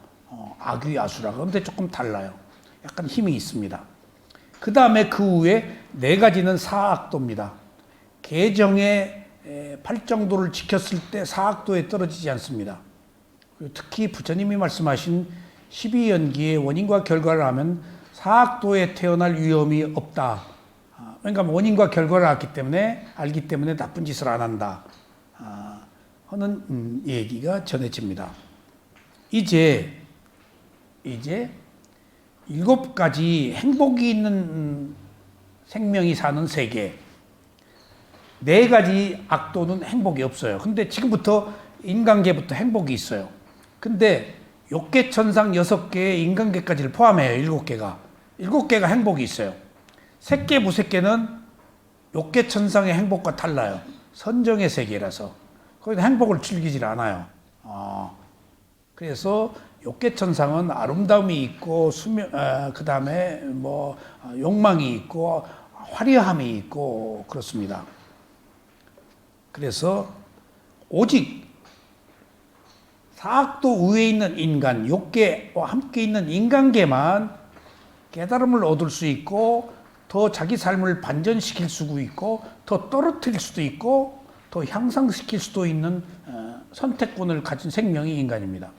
[SPEAKER 1] 악귀 아수라가. 근데 조금 달라요. 약간 힘이 있습니다. 그 다음에 그 후에 네 가지는 사악도입니다. 계정의 8정도를 지켰을 때 사악도에 떨어지지 않습니다. 그리고 특히 부처님이 말씀하신 12연기의 원인과 결과를 하면 사악도에 태어날 위험이 없다. 그러니까 원인과 결과를 알기 때문에 나쁜 짓을 안 한다 하는 얘기가 전해집니다. 이제 7가지 행복이 있는 생명이 사는 세계, 4가지 악도는 행복이 없어요. 근데 지금부터 인간계부터 행복이 있어요. 근데 욕계, 천상 6개의 인간계까지를 포함해요. 7개가. 7개가 행복이 있어요. 색계, 무색계는 욕계, 천상의 행복과 달라요. 선정의 세계라서. 거기서 행복을 즐기질 않아요. 그래서 욕계, 천상은 아름다움이 있고, 그 다음에 욕망이 있고, 화려함이 있고, 그렇습니다. 그래서 오직 사악도 위에 있는 인간, 욕계와 함께 있는 인간계만 깨달음을 얻을 수 있고 더 자기 삶을 반전시킬 수도 있고 더 떨어뜨릴 수도 있고 더 향상시킬 수도 있는 선택권을 가진 생명이 인간입니다.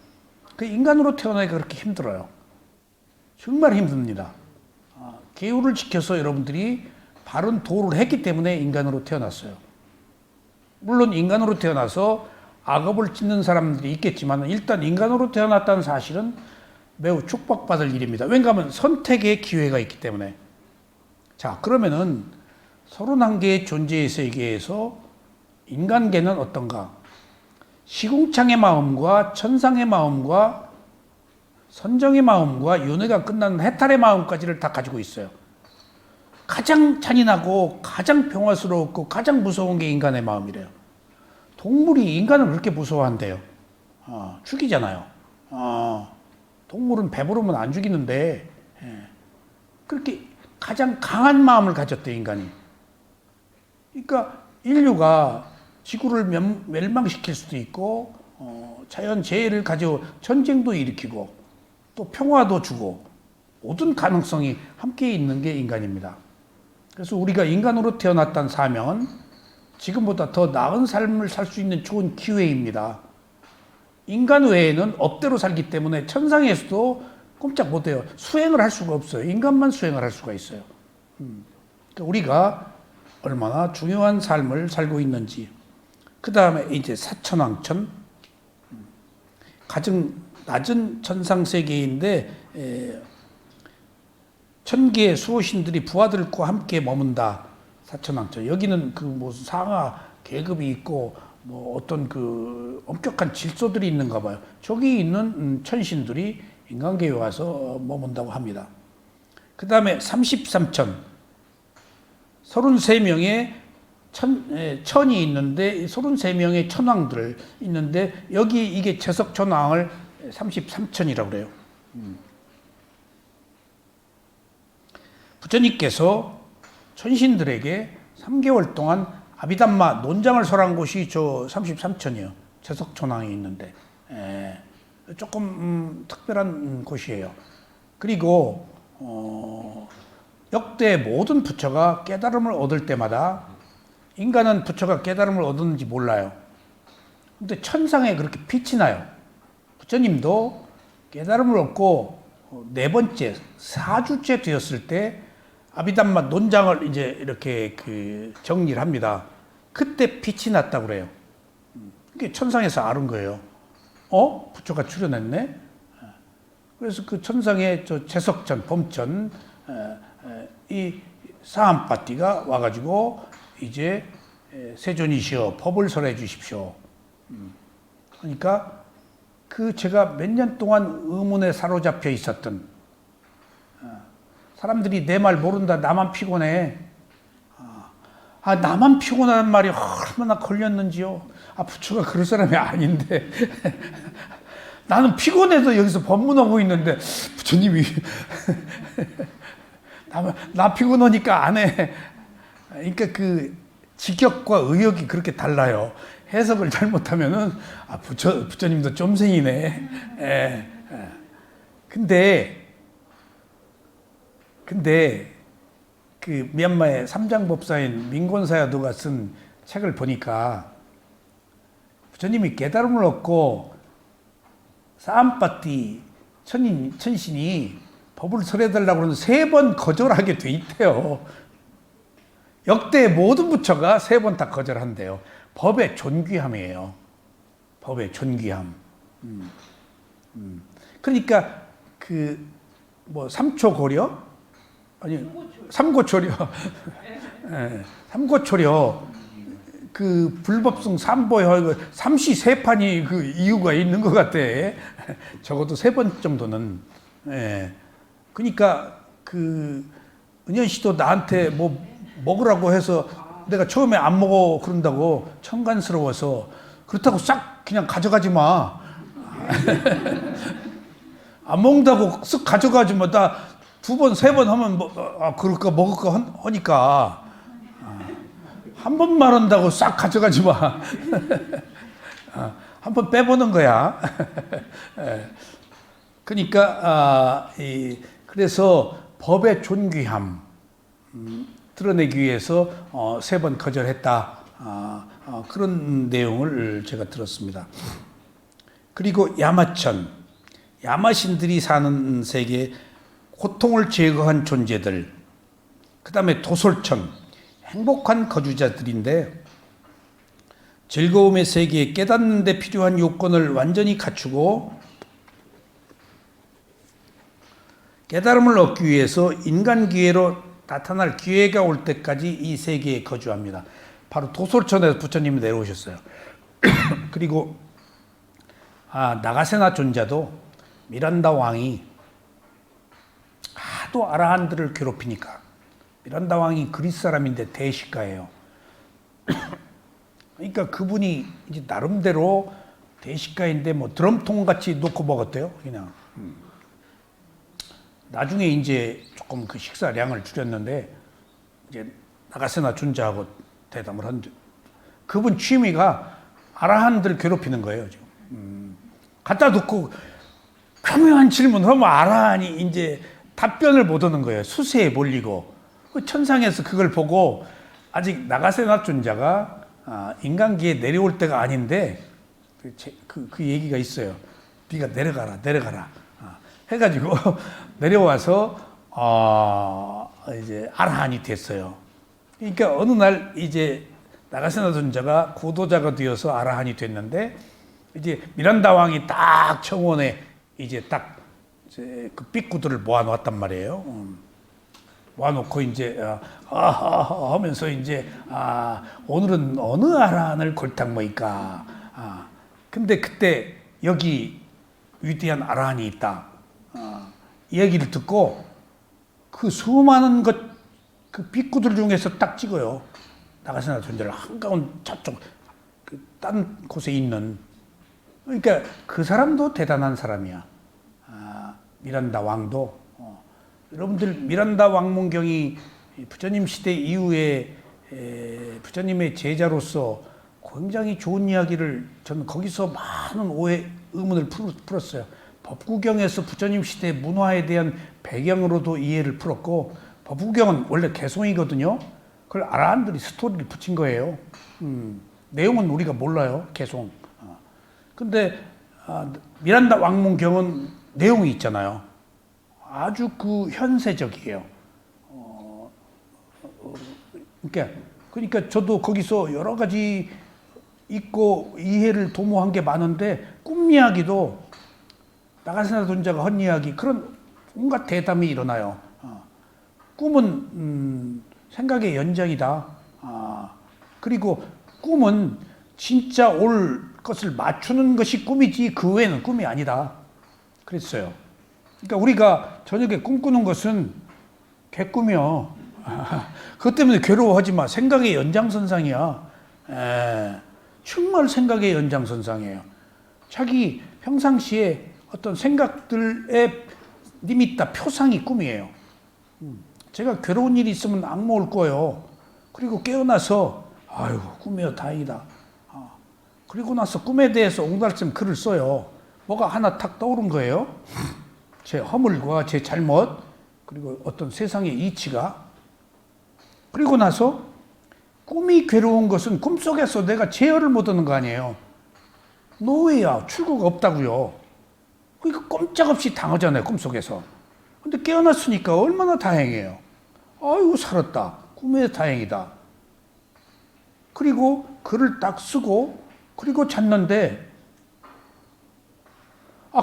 [SPEAKER 1] 그 인간으로 태어나기가 그렇게 힘들어요. 정말 힘듭니다. 계율을 지켜서 여러분들이 바른 도를 했기 때문에 인간으로 태어났어요. 물론 인간으로 태어나서 악업을 짓는 사람들이 있겠지만 일단 인간으로 태어났다는 사실은 매우 축복받을 일입니다. 왜냐하면 선택의 기회가 있기 때문에. 자, 그러면은 31개의 존재의 세계에서 인간계는 어떤가? 시궁창의 마음과 천상의 마음과 선정의 마음과 윤회가 끝나는 해탈의 마음까지를 다 가지고 있어요. 가장 잔인하고 가장 평화스럽고 가장 무서운 게 인간의 마음이래요. 동물이 인간을 그렇게 무서워한대요. 죽이잖아요. 동물은 배부르면 안 죽이는데 그렇게 가장 강한 마음을 가졌대, 인간이. 그러니까 인류가 지구를 멸망시킬 수도 있고 자연재해를 가지고 전쟁도 일으키고 또 평화도 주고 모든 가능성이 함께 있는 게 인간입니다. 그래서 우리가 인간으로 태어났다는 사명은 지금보다 더 나은 삶을 살 수 있는 좋은 기회입니다. 인간 외에는 업대로 살기 때문에 천상에서도 꼼짝 못해요. 수행을 할 수가 없어요. 인간만 수행을 할 수가 있어요. 그러니까 우리가 얼마나 중요한 삶을 살고 있는지. 그 다음에 이제 사천왕천, 가장 낮은 천상세계인데 1000개의 수호신들이 부하들과 함께 머문다. 사천왕천. 여기는 그 무슨 상하 계급이 있고 어떤 그 엄격한 질서들이 있는가 봐요. 저기 있는 천신들이 인간계에 와서 머문다고 합니다. 그 다음에 33천, 33명의 천이 있는데 33명의 천왕들 있는데 여기 이게 제석천왕을 33천이라고 그래요. 부처님께서 천신들에게 3개월 동안 아비담마 논장을 설한 곳이 저 33천이요. 제석천왕이 있는데 조금 특별한 곳이에요. 그리고 역대 모든 부처가 깨달음을 얻을 때마다 인간은 부처가 깨달음을 얻었는지 몰라요. 근데 천상에 그렇게 빛이 나요. 부처님도 깨달음을 얻고 4번째, 4주째 되었을 때 아비담마 논장을 이제 이렇게 정리를 합니다. 그때 빛이 났다고 그래요. 그게 천상에서 아는 거예요. 부처가 출현했네? 그래서 그 천상의 저 제석천, 범천, 이 사암파티가 와가지고 이제 세존이시여 법을 설해 주십시오. 그러니까 그 제가 몇 년 동안 의문에 사로잡혀 있었던 사람들이 내 말 모른다. 나만 피곤해. 나만 피곤하단 말이 얼마나 걸렸는지요. 부처가 그럴 사람이 아닌데. 나는 피곤해서 여기서 법문하고 있는데 부처님이 나 피곤하니까 안 해. 그러니까 그 직역과 의역이 그렇게 달라요. 해석을 잘못하면은 부처님도 쫌생이네. 근데 그 미얀마의 삼장법사인 민곤사야도가 쓴 책을 보니까 부처님이 깨달음을 얻고 사암파티 천신이 법을 설해달라고 그러는 3번 거절하게 돼 있대요. 역대 모든 부처가 3번 다 거절한대요. 법의 존귀함이에요. 법의 존귀함. 그러니까 삼초고려? 아니, 삼고초려. 네, 삼고초려. 그 불법성 삼보여 삼시세판이 그 이유가 있는 것 같아. 적어도 3번 정도는. 예. 그러니까 그 은현 씨도 나한테 뭐 먹으라고 해서 내가 처음에 안 먹어 그런다고 천간스러워서 그렇다고 싹 그냥 가져가지 마. 안 먹는다고 쓱 가져가지 마. 나 2번, 3번 하면 그럴까 먹을까 하니까 한 번만 한다고 싹 가져가지 마. 한 번 빼보는 거야. 그러니까 그래서 법의 존귀함 드러내기 위해서 3번 거절했다. 그런 내용을 제가 들었습니다. 그리고 야마천, 야마신들이 사는 세계, 고통을 제거한 존재들, 그 다음에 도솔천, 행복한 거주자들인데 즐거움의 세계에 깨닫는 데 필요한 요건을 완전히 갖추고 깨달음을 얻기 위해서 인간 기회로 나타날 기회가 올 때까지 이 세계에 거주합니다. 바로 도솔천에서 부처님이 내려오셨어요. 그리고 나가세나 존자도 미란다 왕이 하도 아라한들을 괴롭히니까, 미란다 왕이 그리스 사람인데 대식가예요. 그러니까 그분이 이제 나름대로 대식가인데 뭐 드럼통 같이 놓고 먹었대요. 그냥. 나중에 이제 조금 그 식사량을 줄였는데 이제 나가세나 존자하고 대담을 한데 그분 취미가 아라한들 괴롭히는 거예요. 지금. 갖다 놓고 교묘한 질문을 하면 아라한이 이제 답변을 못 하는 거예요. 수세에 몰리고. 천상에서 그걸 보고 아직 나가세나 존자가 인간기에 내려올 때가 아닌데 그 얘기가 있어요. 네가 내려가라. 해가지고 내려와서 이제 아라한이 됐어요. 그러니까 어느 날 이제 나가세나 존자가 구도자가 되어서 아라한이 됐는데 이제 미란다 왕이 딱 청원에 이제 딱 그 삐꾸들을 모아놓았단 말이에요. 모아놓고 이제 하면서 이제 오늘은 어느 아라한을 골탕 먹일까. 근데 그때 여기 위대한 아라한이 있다. 이 얘기를 듣고 그 수많은 그 삐꾸들 중에서 딱 찍어요. 나가세나 존재를 한가운 저쪽 딴 곳에 있는. 그러니까 그 사람도 대단한 사람이야. 미란다 왕도. 여러분들 미란다 왕문경이 부처님 시대 이후에 부처님의 제자로서 굉장히 좋은 이야기를 저는 거기서 많은 오해 의문을 풀었어요. 법구경에서 부처님 시대 문화에 대한 배경으로도 이해를 풀었고, 법구경은 원래 개송이거든요. 그걸 아라한들이 스토리를 붙인 거예요. 내용은 우리가 몰라요. 개송. 근데 미란다 왕문경은 내용이 있잖아요. 아주 그 현세적이에요. 그러니까 저도 거기서 여러 가지 있고 이해를 도모한 게 많은데, 꿈 이야기도 나가세나 존자가 한 이야기, 그런 온갖 대담이 일어나요. 꿈은 생각의 연장이다. 그리고 꿈은 진짜 올 것을 맞추는 것이 꿈이지 그 외에는 꿈이 아니다. 그랬어요. 그러니까 우리가 저녁에 꿈꾸는 것은 개꿈이요. 그것 때문에 괴로워하지 마. 생각의 연장선상이야. 정말 생각의 연장선상이에요. 자기 평상시에 어떤 생각들의 리미타 표상이 꿈이에요. 제가 괴로운 일이 있으면 악몽 올 거예요. 그리고 깨어나서 아유 꿈이여 다행이다. 그리고 나서 꿈에 대해서 옹달샘 글을 써요. 뭐가 하나 탁 떠오른 거예요. 제 허물과 제 잘못, 그리고 어떤 세상의 이치가. 그리고 나서 꿈이 괴로운 것은 꿈속에서 내가 제어를 못 하는 거 아니에요. 노예야. 출구가 없다고요. 그러니까 꼼짝없이 당하잖아요. 꿈속에서. 근데 깨어났으니까 얼마나 다행이에요. 아이고 살았다. 꿈에 다행이다. 그리고 글을 딱 쓰고 그리고 잤는데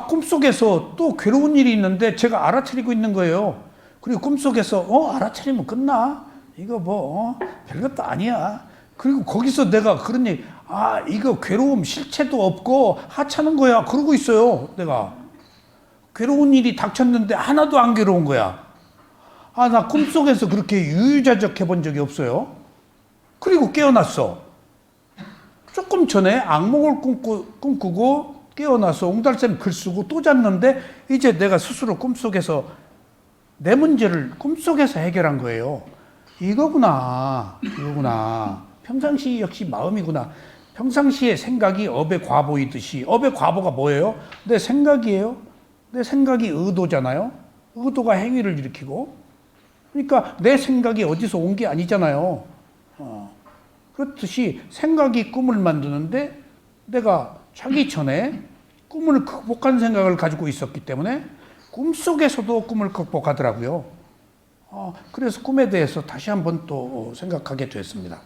[SPEAKER 1] 꿈속에서 또 괴로운 일이 있는데 제가 알아차리고 있는 거예요. 그리고 꿈속에서 알아차리면 끝나? 이거 별것도 아니야. 그리고 거기서 내가 그런 얘기, 이거 괴로움 실체도 없고 하찮은 거야. 그러고 있어요. 내가. 괴로운 일이 닥쳤는데 하나도 안 괴로운 거야. 나 꿈속에서 그렇게 유유자적 해본 적이 없어요. 그리고 깨어났어. 조금 전에 악몽을 꿈꾸고 깨어나서 옹달샘 글 쓰고 또 잤는데 이제 내가 스스로 꿈속에서 내 문제를 꿈속에서 해결한 거예요. 이거구나. 평상시 역시 마음이구나. 평상시에 생각이 업의 과보이듯이 업의 과보가 뭐예요? 내 생각이에요. 내 생각이 의도잖아요. 의도가 행위를 일으키고 그러니까 내 생각이 어디서 온 게 아니잖아요. 그렇듯이 생각이 꿈을 만드는데 내가 자기 전에 꿈을 극복한 생각을 가지고 있었기 때문에 꿈속에서도 꿈을 극복하더라고요. 그래서 꿈에 대해서 다시 한번 또 생각하게 됐습니다.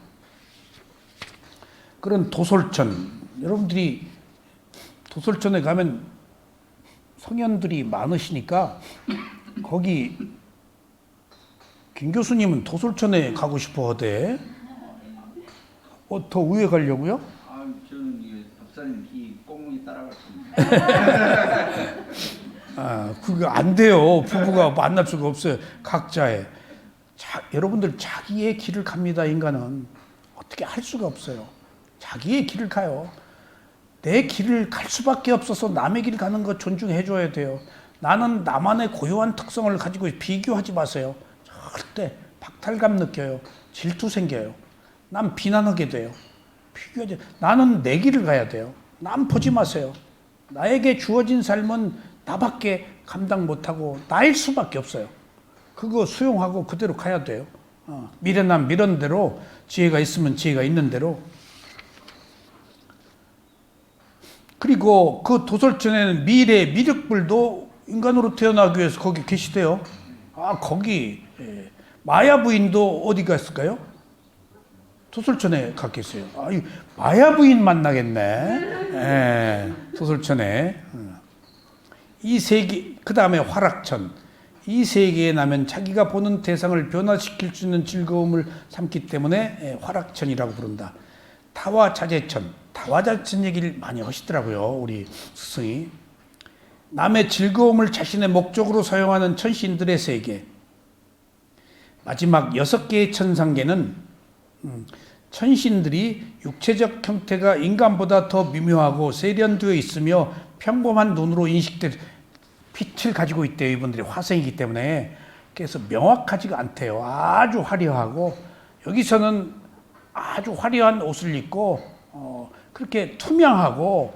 [SPEAKER 1] 그런 도솔천, 여러분들이 도솔천에 가면 성현들이 많으시니까 거기 김 교수님은 도솔천에 가고 싶어 하대. 더 위에 가려고요?
[SPEAKER 2] 저는 이 박사님 이 꽁무니 따라갈 겁니다.
[SPEAKER 1] 그거 안 돼요. 부부가 만날 수가 없어요. 각자의. 여러분들 자기의 길을 갑니다. 인간은 어떻게 할 수가 없어요. 자기의 길을 가요. 내 길을 갈 수밖에 없어서 남의 길 가는 거 존중해 줘야 돼요. 나는 나만의 고유한 특성을 가지고 비교하지 마세요. 절대 박탈감 느껴요. 질투 생겨요. 남 비난하게 돼요. 비교하지. 나는 내 길을 가야 돼요. 남 보지 마세요. 나에게 주어진 삶은 나밖에 감당 못하고 나일 수밖에 없어요. 그거 수용하고 그대로 가야 돼요. 미련한 미련대로, 지혜가 있으면 지혜가 있는 대로. 그리고 그 도솔천에는 미래 미륵불도 인간으로 태어나기 위해서 거기 계시대요. 거기 마야 부인도 어디 갔을까요? 도솔천에 가 계세요. 마야 부인 만나겠네. 도솔천에. 이 세계, 그 다음에 화락천. 이 세계에 나면 자기가 보는 대상을 변화시킬 수 있는 즐거움을 삼기 때문에 화락천이라고 부른다. 타화자재천. 타화자재천 얘기를 많이 하시더라고요. 우리 스승이. 남의 즐거움을 자신의 목적으로 사용하는 천신들의 세계. 마지막 6개의 천상계는 천신들이 육체적 형태가 인간보다 더 미묘하고 세련되어 있으며 평범한 눈으로 인식될 빛을 가지고 있대요. 이분들이 화성이기 때문에. 그래서 명확하지가 않대요. 아주 화려하고 여기서는 아주 화려한 옷을 입고 그렇게 투명하고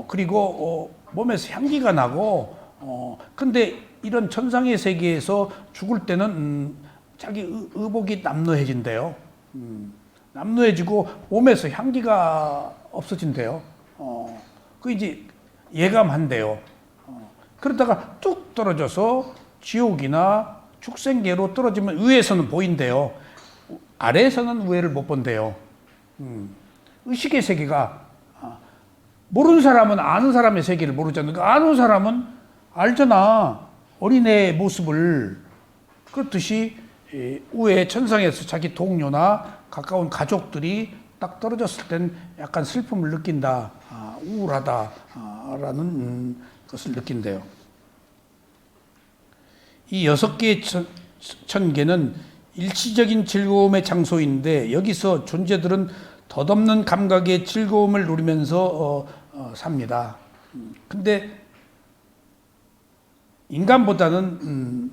[SPEAKER 1] 그리고 몸에서 향기가 나고 근데 이런 천상의 세계에서 죽을 때는 자기 의복이 남루해진대요. 남루해지고 몸에서 향기가 없어진대요. 그 이제 예감한대요. 그러다가 뚝 떨어져서 지옥이나 축생계로 떨어지면 위에서는 보인대요. 아래에서는 위를 못 본대요. 의식의 세계가 모르는 사람은 아는 사람의 세계를 모르잖아요. 그러니까 아는 사람은 알잖아. 어린애의 모습을. 그렇듯이 위에 천상에서 자기 동료나 가까운 가족들이 딱 떨어졌을 땐 약간 슬픔을 느낀다. 우울하다라는 것을 느낀대요. 이 6개의 천계는 일시적인 즐거움의 장소인데 여기서 존재들은 덧없는 감각의 즐거움을 누리면서 삽니다. 근데 인간보다는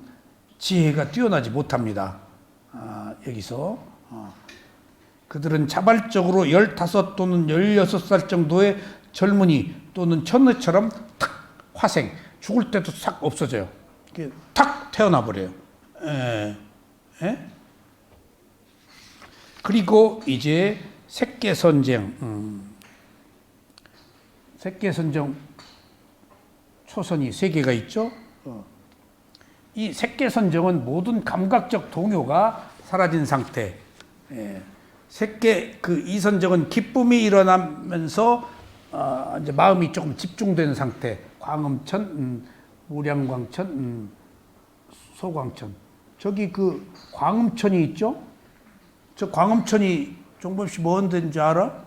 [SPEAKER 1] 지혜가 뛰어나지 못합니다. 여기서 그들은 자발적으로 15 또는 16살 정도의 젊은이 또는 처녀처럼 탁 화생, 죽을 때도 싹 없어져요. 탁 태어나 버려요. 그리고 이제 색계선정, 색계선정 초선이 3개가 있죠. 이 색계선정은 모든 감각적 동요가 사라진 상태. 색계 그 이선정은 기쁨이 일어나면서 이제 마음이 조금 집중된 상태. 광음천, 무량광천, 소광천. 저기 그 광음천이 있죠? 저 광음천이 종범 씨 뭔 데인지 알아?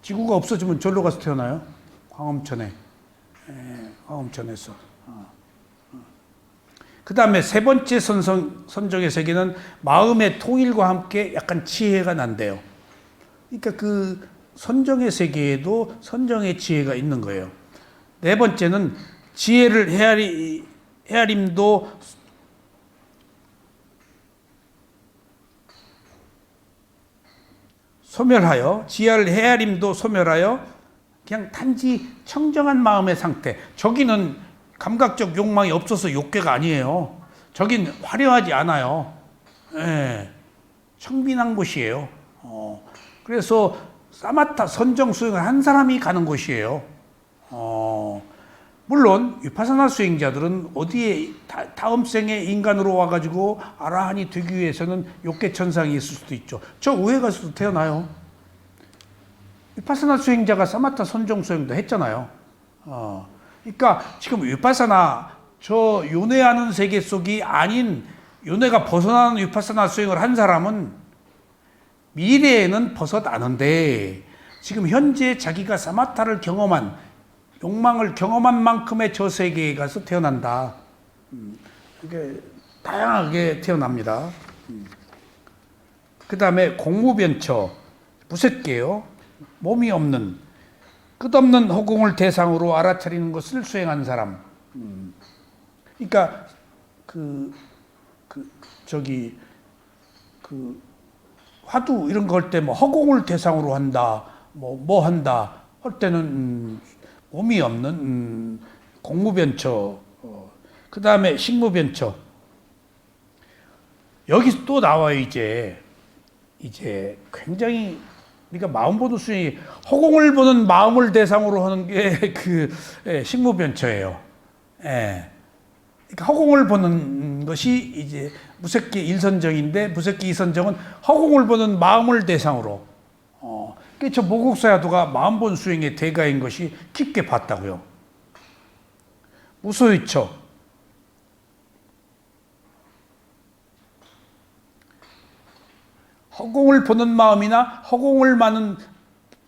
[SPEAKER 1] 지구가 없어지면 절로 가서 태어나요. 광음천에. 광음천에서. 그 다음에 세 번째 선정의 세계는 마음의 통일과 함께 약간 지혜가 난대요. 그러니까 그 선정의 세계에도 선정의 지혜가 있는 거예요. 네 번째는 지혜를 헤아림도 소멸하여, 지혜를 헤아림도 소멸하여 그냥 단지 청정한 마음의 상태. 저기는 감각적 욕망이 없어서 욕계가 아니에요. 저긴 화려하지 않아요. 청빈한 곳이에요. 그래서 사마타 선정 수행을 한 사람이 가는 곳이에요. 물론 위파사나 수행자들은 어디에 다음 생에 인간으로 와가지고 아라한이 되기 위해서는 욕계 천상이 있을 수도 있죠. 저 위에 가서도 태어나요. 위파사나 수행자가 사마타 선정 수행도 했잖아요. 그러니까 지금 위파사나 저 윤회하는 세계 속이 아닌 윤회가 벗어나는 위파사나 수행을 한 사람은 미래에는 벗어나는데 지금 현재 자기가 사마타를 경험한 욕망을 경험한 만큼의 저 세계에 가서 태어난다. 이게 다양하게 태어납니다. 그 다음에 공무변처, 무색계요. 몸이 없는, 끝없는 허공을 대상으로 알아차리는 것을 수행한 사람. 그러니까 화두 이런 거 할 때 뭐 허공을 대상으로 한다, 뭐 한다 할 때는 몸이 없는 공무변처, 그 다음에 식무변처. 여기서 또 나와요. 이제 굉장히 그러니까 마음 보는 수행이 허공을 보는 마음을 대상으로 하는 게 그 식무변처예요. 그러니까 허공을 보는 것이 이제 무색계 1선정인데 무색계 2선정은 허공을 보는 마음을 대상으로. 저 모국사야도가 마음 본 수행의 대가인 것이 깊게 봤다고요. 무소유처. 허공을 보는 마음이나 허공을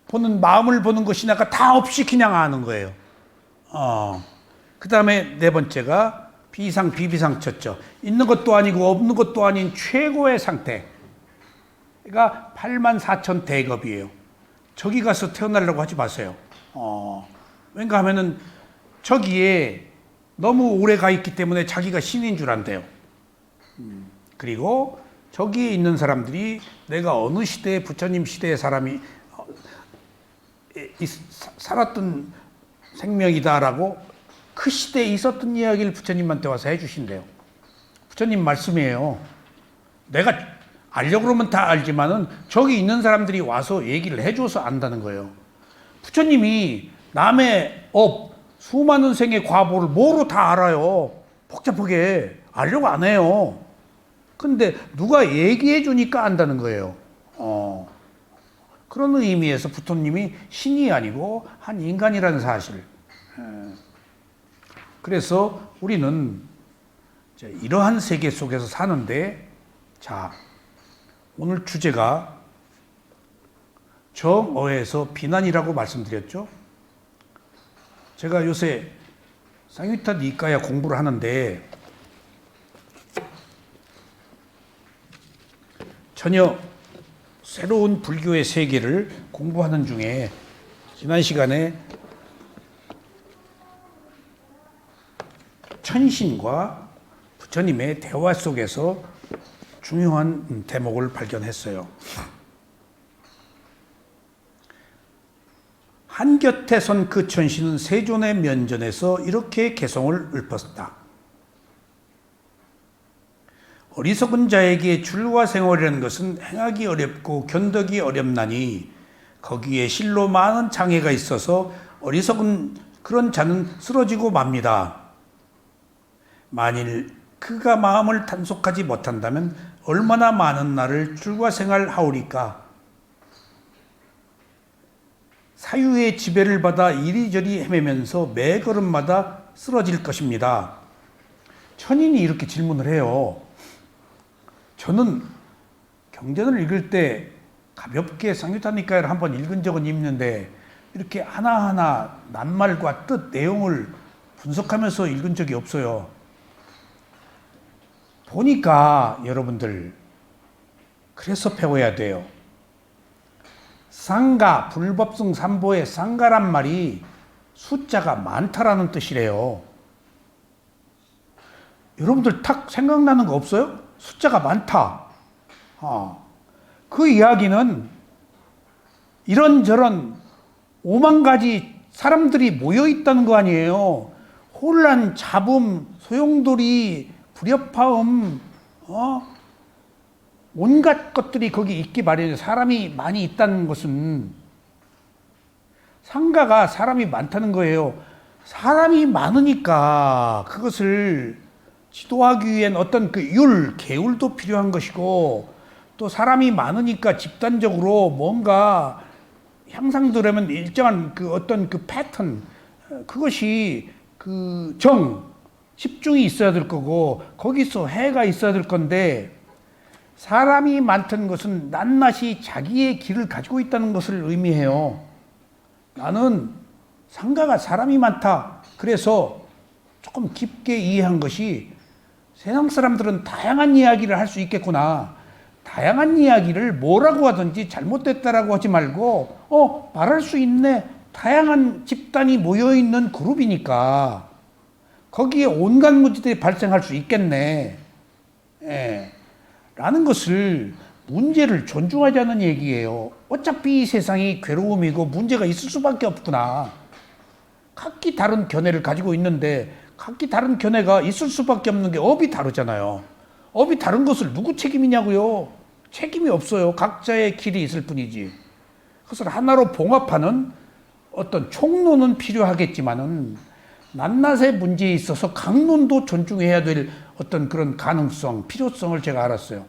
[SPEAKER 1] 보는 마음을 보는 것이나가 다 없이 그냥 아는 거예요. 그 다음에 네 번째가 비상비비상처죠. 있는 것도 아니고 없는 것도 아닌 최고의 상태. 그러니까 84,000 대겁이에요. 저기 가서 태어나려고 하지 마세요. 왠가 하면은 저기에 너무 오래 가 있기 때문에 자기가 신인 줄 안대요. 그리고 저기에 있는 사람들이 내가 어느 시대에 부처님 시대의 사람이 살았던 생명이다라고 그 시대에 있었던 이야기를 부처님한테 와서 해주신대요. 부처님 말씀이에요. 내가 알려고 그러면 다 알지만은 저기 있는 사람들이 와서 얘기를 해줘서 안다는 거예요. 부처님이 남의 수많은 생의 과보를 뭐로 다 알아요. 복잡하게 알려고 안 해요. 근데 누가 얘기해 주니까 안다는 거예요. 그런 의미에서 부처님이 신이 아니고 한 인간이라는 사실. 그래서 우리는 이러한 세계 속에서 사는데, 자, 오늘 주제가 정어에서 비난이라고 말씀드렸죠. 제가 요새 상유타 니까야 공부를 하는데 전혀 새로운 불교의 세계를 공부하는 중에 지난 시간에 천신과 부처님의 대화 속에서 중요한 대목을 발견했어요. 한곁에 선 그 천신은 세존의 면전에서 이렇게 개성을 읊었다. 어리석은 자에게 줄과 생활이라는 것은 행하기 어렵고 견디기 어렵나니 거기에 실로 많은 장애가 있어서 어리석은 그런 자는 쓰러지고 맙니다. 만일 그가 마음을 단속하지 못한다면 얼마나 많은 날을 줄과 생활하오리까. 사유의 지배를 받아 이리저리 헤매면서 매 걸음마다 쓰러질 것입니다. 천인이 이렇게 질문을 해요. 저는 경전을 읽을 때 가볍게 상유타니까를 한번 읽은 적은 있는데 이렇게 하나하나 낱말과 뜻, 내용을 분석하면서 읽은 적이 없어요. 보니까 여러분들 그래서 배워야 돼요. 상가, 불법성 삼보의 상가란 말이 숫자가 많다라는 뜻이래요. 여러분들 탁 생각나는 거 없어요? 숫자가 많다. 그 이야기는 이런저런 5만 가지 사람들이 모여 있다는 거 아니에요. 혼란, 잡음, 소용돌이, 불협화음, 온갖 것들이 거기 있기 마련이에요. 사람이 많이 있다는 것은 상가가 사람이 많다는 거예요. 사람이 많으니까 그것을 지도하기 위한 어떤 그 계율도 필요한 것이고, 또 사람이 많으니까 집단적으로 뭔가 향상되려면 일정한 그 어떤 그 패턴, 그것이 그 집중이 있어야 될 거고, 거기서 해가 있어야 될 건데, 사람이 많다는 것은 낱낱이 자기의 길을 가지고 있다는 것을 의미해요. 나는 상가가 사람이 많다. 그래서 조금 깊게 이해한 것이, 세상 사람들은 다양한 이야기를 할 수 있겠구나. 다양한 이야기를 뭐라고 하든지 잘못됐다라고 하지 말고 말할 수 있네. 다양한 집단이 모여있는 그룹이니까 거기에 온갖 문제들이 발생할 수 있겠네. 라는 것을, 문제를 존중하자는 얘기예요. 어차피 이 세상이 괴로움이고 문제가 있을 수밖에 없구나. 각기 다른 견해를 가지고 있는데 각기 다른 견해가 있을 수밖에 없는 게 업이 다르잖아요. 업이 다른 것을 누구 책임이냐고요? 책임이 없어요. 각자의 길이 있을 뿐이지. 그것을 하나로 봉합하는 어떤 총론은 필요하겠지만은 낱낱의 문제에 있어서 강론도 존중해야 될 어떤 그런 가능성, 필요성을 제가 알았어요.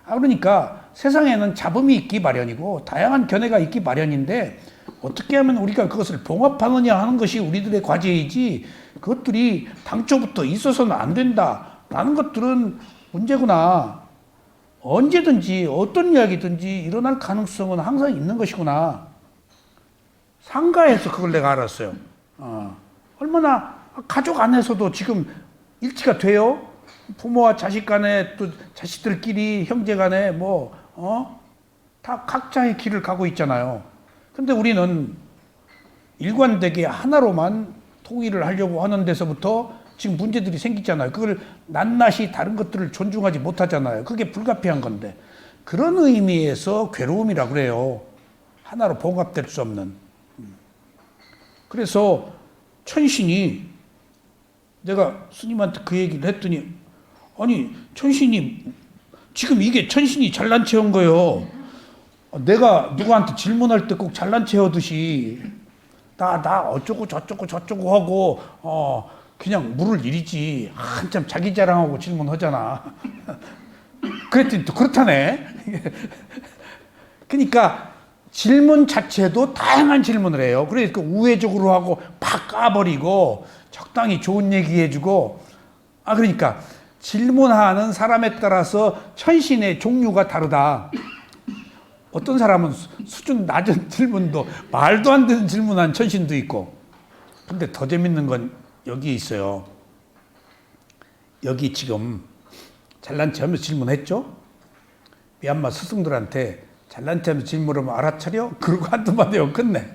[SPEAKER 1] 그러니까 세상에는 잡음이 있기 마련이고 다양한 견해가 있기 마련인데 어떻게 하면 우리가 그것을 봉합하느냐 하는 것이 우리들의 과제이지, 그것들이 당초부터 있어서는 안 된다라는 것들은 문제구나. 언제든지 어떤 이야기든지 일어날 가능성은 항상 있는 것이구나. 상가에서 그걸 내가 알았어요. 얼마나 가족 안에서도 지금 일치가 돼요? 부모와 자식 간에, 또 자식들끼리, 형제 간에 다 각자의 길을 가고 있잖아요. 근데 우리는 일관되게 하나로만 통일을 하려고 하는 데서부터 지금 문제들이 생기잖아요. 그걸 낱낱이 다른 것들을 존중하지 못하잖아요. 그게 불가피한 건데, 그런 의미에서 괴로움이라고 그래요. 하나로 봉합될 수 없는. 그래서 천신이, 내가 스님한테 그 얘기를 했더니, 아니 천신이 지금 이게 천신이 잘난 체한 거예요. 내가 누구한테 질문할 때 꼭 잘난 체 하듯이 나 어쩌고 저쩌고 하고 그냥 물을 일이지 한참 자기 자랑하고 질문하잖아. 그랬더니 또 그렇다네. 그러니까 질문 자체도 다양한 질문을 해요. 그러니까 우회적으로 하고 팍 까버리고 적당히 좋은 얘기 해주고, 그러니까 질문하는 사람에 따라서 천신의 종류가 다르다. 어떤 사람은 수준 낮은 질문도, 말도 안 되는 질문한 천신도 있고. 근데 더 재밌는 건 여기 있어요. 여기 지금 잘난 체 하면서 질문했죠? 미얀마 스승들한테 잘난 체 하면서 질문하면 알아차려? 그러고 한두 마디 하고 끝내.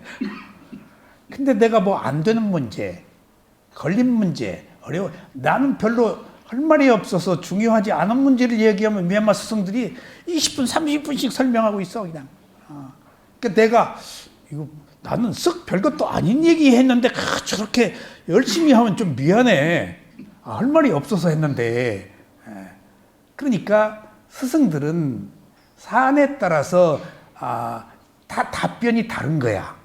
[SPEAKER 1] 근데 내가 뭐 안 되는 문제, 걸린 문제, 어려워, 나는 별로 할 말이 없어서 중요하지 않은 문제를 얘기하면 미얀마 스승들이 20분, 30분씩 설명하고 있어, 그냥. 그러니까 내가, 나는 쓱 별것도 아닌 얘기 했는데, 저렇게 열심히 하면 좀 미안해. 할 말이 없어서 했는데. 그러니까 스승들은 사안에 따라서 다 답변이 다른 거야.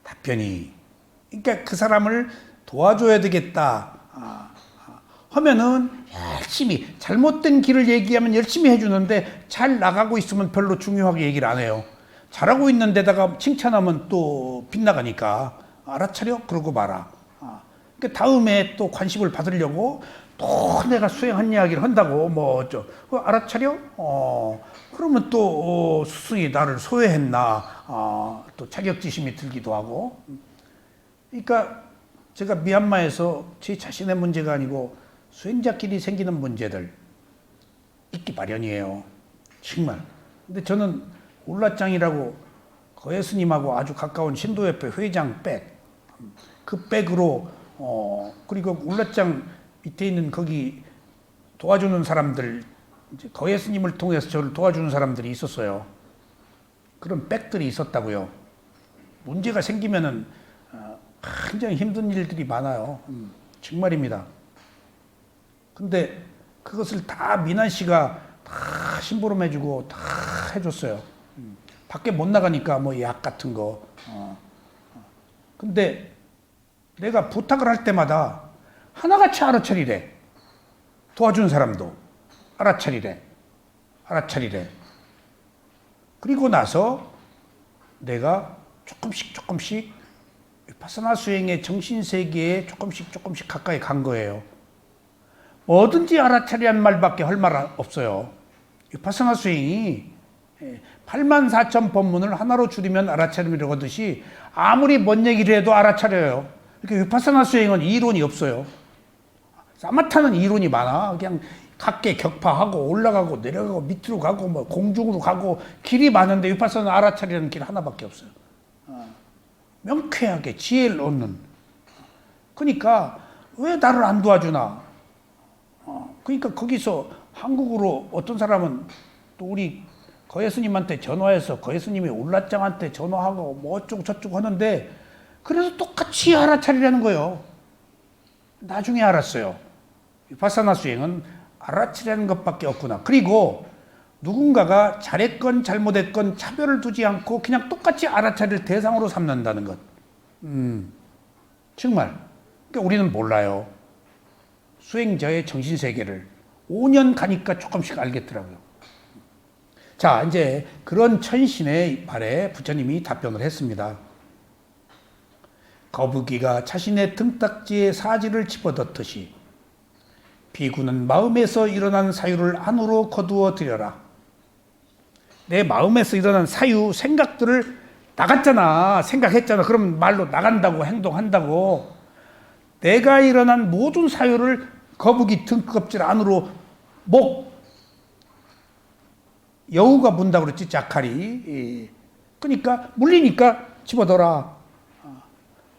[SPEAKER 1] 답변이. 그러니까 그 사람을 도와줘야 되겠다 하면은 열심히, 잘못된 길을 얘기하면 열심히 해주는데 잘 나가고 있으면 별로 중요하게 얘기를 안 해요. 잘하고 있는 데다가 칭찬하면 또 빗나가니까 알아차려? 그러고 말아. 그러니까 다음에 또 관심을 받으려고 또 내가 수행한 이야기를 한다고 알아차려? 그러면 또 스승이 나를 소외했나 또 자격지심이 들기도 하고. 그러니까 제가 미얀마에서 제 자신의 문제가 아니고 수행자끼리 생기는 문제들 있기 마련이에요. 정말. 근데 저는 울라짱이라고 거예 스님하고 아주 가까운 신도협회 회장 백, 그 백으로 그리고 울라짱 밑에 있는 거기 도와주는 사람들, 이제 거예 스님을 통해서 저를 도와주는 사람들이 있었어요. 그런 백들이 있었다고요. 문제가 생기면은 굉장히 힘든 일들이 많아요. 정말입니다. 근데 그것을 다 미난 씨가 다 심부름해주고 다 해줬어요. 밖에 못 나가니까 뭐 약 같은 거. 근데 내가 부탁을 할 때마다 하나같이 알아차리래. 도와준 사람도 알아차리래. 알아차리래. 그리고 나서 내가 조금씩 위파사나 수행의 정신세계에 조금씩 가까이 간 거예요. 뭐든지 알아차리란 말밖에 할 말 없어요. 위파사나 수행이 84,000 법문을 하나로 줄이면 알아차림이라고 하듯이 아무리 뭔 얘기를 해도 알아차려요. 그러니까 위파사나 수행은 이론이 없어요. 사마타는 이론이 많아. 그냥 각계 격파하고 올라가고 내려가고 밑으로 가고 뭐 공중으로 가고 길이 많은데 위파사나 알아차리는 길 하나밖에 없어요. 명쾌하게 지혜를 얻는. 그러니까 왜 나를 안 도와주나? 그러니까 거기서 한국으로 어떤 사람은 또 우리 거예 스님한테 전화해서 거예 스님이 울라짱한테 전화하고 뭐 어쩌고 저쩌고 하는데 그래서 똑같이 알아차리라는 거예요. 나중에 알았어요. 위파사나 수행은 알아차리라는 것밖에 없구나. 그리고 누군가가 잘했건 잘못했건 차별을 두지 않고 그냥 똑같이 알아차릴 대상으로 삼는다는 것. 정말. 그러니까 우리는 몰라요. 수행자의 정신세계를 5년 가니까 조금씩 알겠더라고요. 자, 이제 그런 천신의 말에 부처님이 답변을 했습니다. 거북이가 자신의 등딱지에 사지를 집어넣듯이 비구는 마음에서 일어난 사유를 안으로 거두어 들여라. 내 마음에서 일어난 사유, 생각들을 나갔잖아. 생각했잖아. 그럼 말로 나간다고, 행동한다고. 내가 일어난 모든 사유를 거북이 등껍질 안으로 여우가 문다고 그랬지, 자칼이. 그러니까 물리니까 집어넣어라.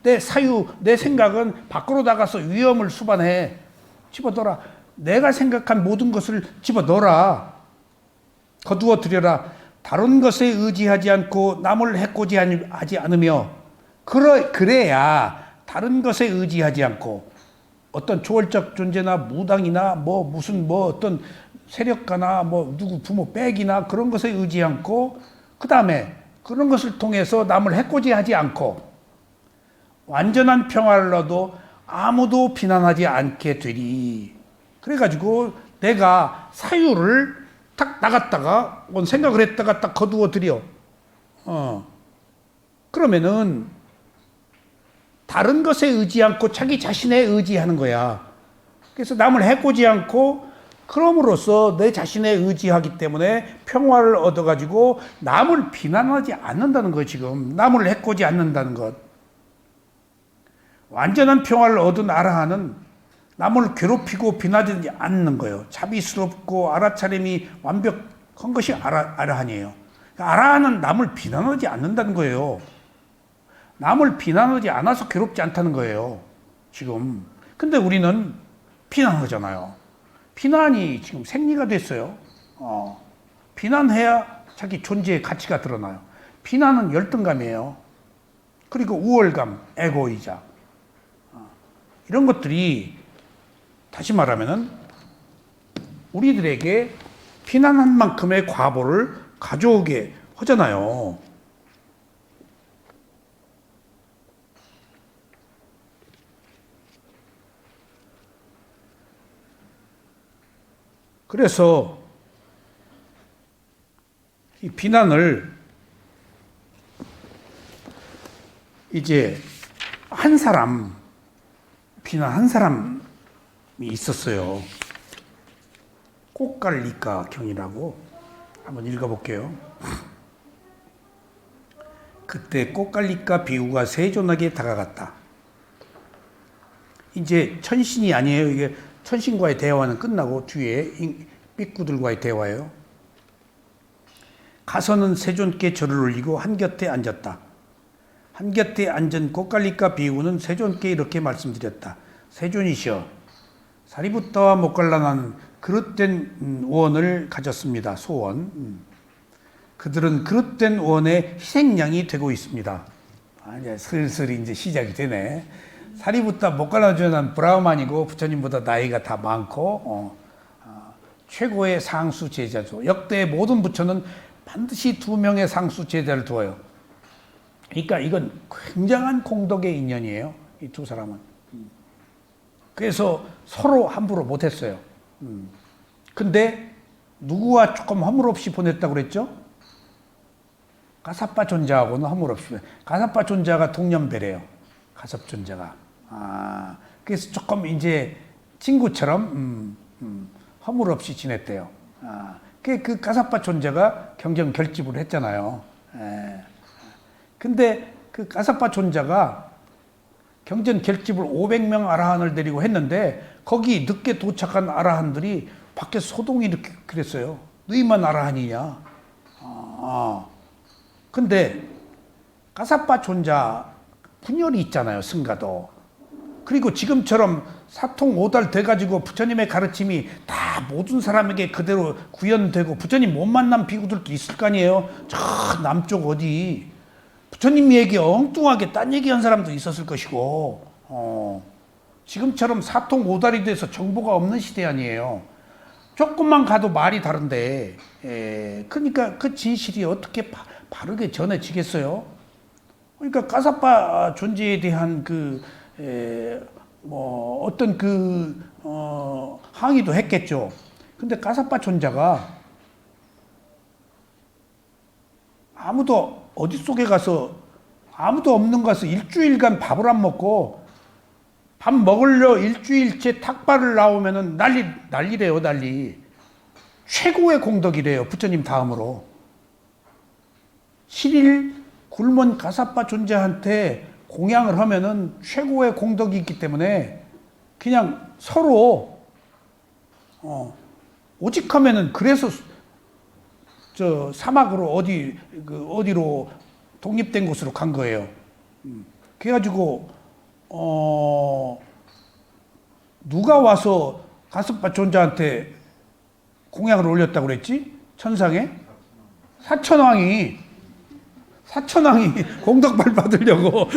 [SPEAKER 1] 내 사유, 내 생각은 밖으로 나가서 위험을 수반해. 집어넣어라. 내가 생각한 모든 것을 집어넣어라. 거두어 들여라. 다른 것에 의지하지 않고 남을 해코지 하지 않으며 그래야 다른 것에 의지하지 않고 어떤 초월적 존재나 무당이나 무슨 어떤 세력가나 누구 부모 빽이나 그런 것에 의지 않고 그 다음에 그런 것을 통해서 남을 해코지 하지 않고 완전한 평화를 얻어 아무도 비난하지 않게 되리. 그래가지고 내가 사유를 탁 나갔다가 생각을 했다가 딱 거두어 들여. 그러면은 다른 것에 의지 않고 자기 자신에 의지하는 거야. 그래서 남을 해코지 않고 그럼으로써 내 자신에 의지하기 때문에 평화를 얻어가지고 남을 비난하지 않는다는 거예요. 지금 남을 해코지 않는다는 것. 완전한 평화를 얻은 아라한은 남을 괴롭히고 비난하지 않는 거예요. 자비스럽고 알아차림이 완벽한 것이 아라한이에요. 아라한은 남을 비난하지 않는다는 거예요. 남을 비난하지 않아서 괴롭지 않다는 거예요. 지금. 근데 우리는 비난하잖아요. 비난이 지금 생리가 됐어요. 비난해야 자기 존재의 가치가 드러나요. 비난은 열등감이에요. 그리고 우월감, 에고이자. 이런 것들이 다시 말하면은 우리들에게 피난한 만큼의 과보를 가져오게 하잖아요. 그래서 이 비난을 이제 한 사람, 비난 한 사람이 있었어요. 꽃갈리까 경이라고 한번 읽어볼게요. 그때 꽃갈리까 비구가 세존에게 다가갔다. 이제 천신이 아니에요. 이게 천신과의 대화는 끝나고 뒤에 삐꾸들과의 대화예요. 가서는 세존께 절을 올리고 한곁에 앉았다. 한곁에 앉은 꽃갈리까 비구는 세존께 이렇게 말씀드렸다. 세존이시여, 사리부타와 모칼라는 그릇된 원을 가졌습니다. 소원. 그들은 그릇된 원의 희생양이 되고 있습니다. 이제 슬슬 이제 시작이 되네. 사리부타 모칼라주는 브라흐만이고 부처님보다 나이가 다 많고 최고의 상수 제자죠. 역대 모든 부처는 반드시 2명의 상수 제자를 두어요. 그러니까 이건 굉장한 공덕의 인연이에요. 이 두 사람은. 그래서 서로 함부로 못했어요. 근데 누구와 조금 허물 없이 보냈다고 그랬죠? 가사파 존자하고는 허물 없이 보냈어요. 가사파 존자가 동년배래요. 가섭 존자가. 그래서 조금 이제 친구처럼 허물 없이 지냈대요. 그 가사파 존자가 경전 결집을 했잖아요. 근데 그 가사파 존자가 경전 결집을 500명 아라한을 데리고 했는데 거기 늦게 도착한 아라한들이 밖에서 소동이 이렇게 그랬어요. 너희만 아라한이냐? 근데 가사파 존자 분열이 있잖아요. 승가도. 그리고 지금처럼 사통오달 돼가지고 부처님의 가르침이 다 모든 사람에게 그대로 구현되고 부처님 못 만난 비구들도 있을 거 아니에요. 저 남쪽 어디 부처님 얘기 엉뚱하게 딴 얘기한 사람도 있었을 것이고 지금처럼 사통오달이 돼서 정보가 없는 시대 아니에요. 조금만 가도 말이 다른데 그러니까 그 진실이 어떻게 바르게 전해지겠어요? 그러니까 가사파 존재에 대한 어떤 항의도 했겠죠. 근데 가사파 존자가 아무도 어디 속에 가서 아무도 없는 곳에서 일주일간 밥을 안 먹고 밥 먹으려 일주일째 탁발을 나오면은 난리래요, 난리. 최고의 공덕이래요, 부처님 다음으로. 7일 굶은 가사파 존재한테 공양을 하면은 최고의 공덕이 있기 때문에 그냥 서로 오직하면은 그래서 저 사막으로 어디로 독립된 곳으로 간 거예요. 그래가지고 누가 와서 가섭파 존자한테 공양을 올렸다고 그랬지? 천상에? 사천왕이 공덕발 받으려고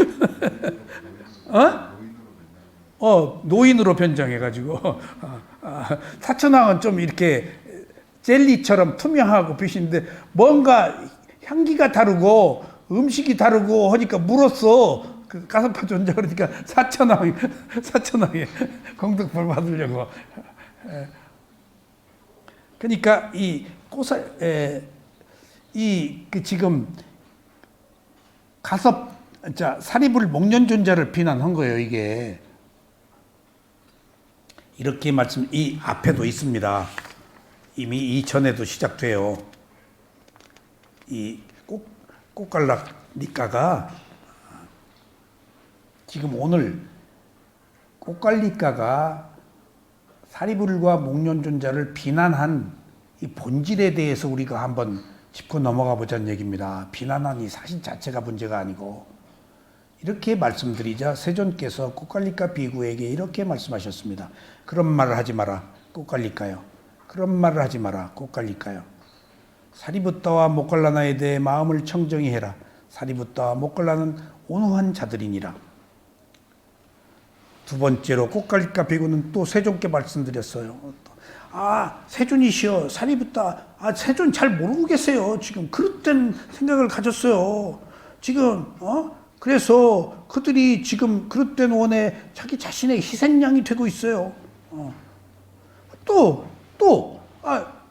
[SPEAKER 1] 노인으로 변장해가지고 사천왕은 좀 이렇게 젤리처럼 투명하고 빛인데 뭔가 향기가 다르고 음식이 다르고 하니까 물었어. 그 가섭파 존자 그러니까 사천왕이 공덕발 받으려고. 그러니까 지금 사리불 목련존자를 비난한 거예요, 이게. 이렇게 이 앞에도 있습니다. 이미 이전에도 시작돼요. 이 꽃갈리까가 지금 오늘 꽃갈리까가 사리불과 목련존자를 비난한 이 본질에 대해서 우리가 한번 짚고 넘어가 보자는 얘기입니다. 비난한 이 사실 자체가 문제가 아니고 이렇게 말씀드리자 세존께서 꽃갈리까 비구에게 이렇게 말씀하셨습니다. 그런 말을 하지 마라, 꽃갈리까요. 그런 말을 하지 마라, 꽃갈리까요. 사리부타와 모칼라나에 대해 마음을 청정히 해라. 사리부타와 모칼라는 온후한 자들이니라. 두 번째로 꽃갈리까 비구는 또 세존께 말씀드렸어요. 세존이시여 사리붓다. 세존 잘 모르고 계세요. 지금 그릇된 생각을 가졌어요. 지금 그래서 그들이 지금 그릇된 원에 자기 자신의 희생양이 되고 있어요.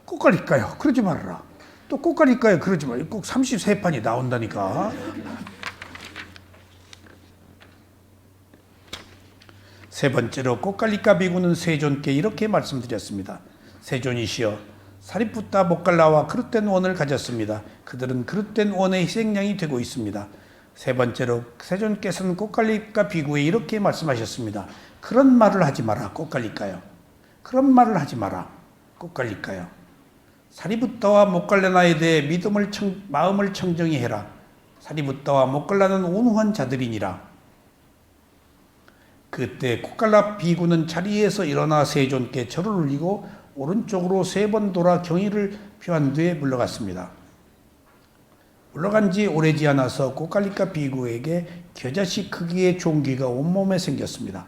[SPEAKER 1] 꽃갈릴까요? 그러지 말아라. 또 꽃갈릴까요? 그러지 말아요. 꼭 33판이 나온다니까. 세 번째로 꽃갈릴까 비구는 세존께 이렇게 말씀드렸습니다. 세존이시여 사리붓다 목갈라와 그릇된 원을 가졌습니다. 그들은 그릇된 원의 희생양이 되고 있습니다. 세 번째로 세존께서는 꽃갈릴까 비구에 이렇게 말씀하셨습니다. 그런 말을 하지 마라. 꽃갈릴까요? 그런 말을 하지 마라. 꽃갈릴까요? 사리붓다와 목갈라나에 대해 마음을 청정히 해라. 사리붓다와 목갈라는 온후한 자들이니라. 그때 꽃갈라 비구는 자리에서 일어나 세존께 절을 올리고 오른쪽으로 3번 돌아 경의를 표한 뒤에 물러갔습니다. 물러간 지 오래지 않아서 꽃갈릴까 비구에게 겨자씨 크기의 종귀가 온몸에 생겼습니다.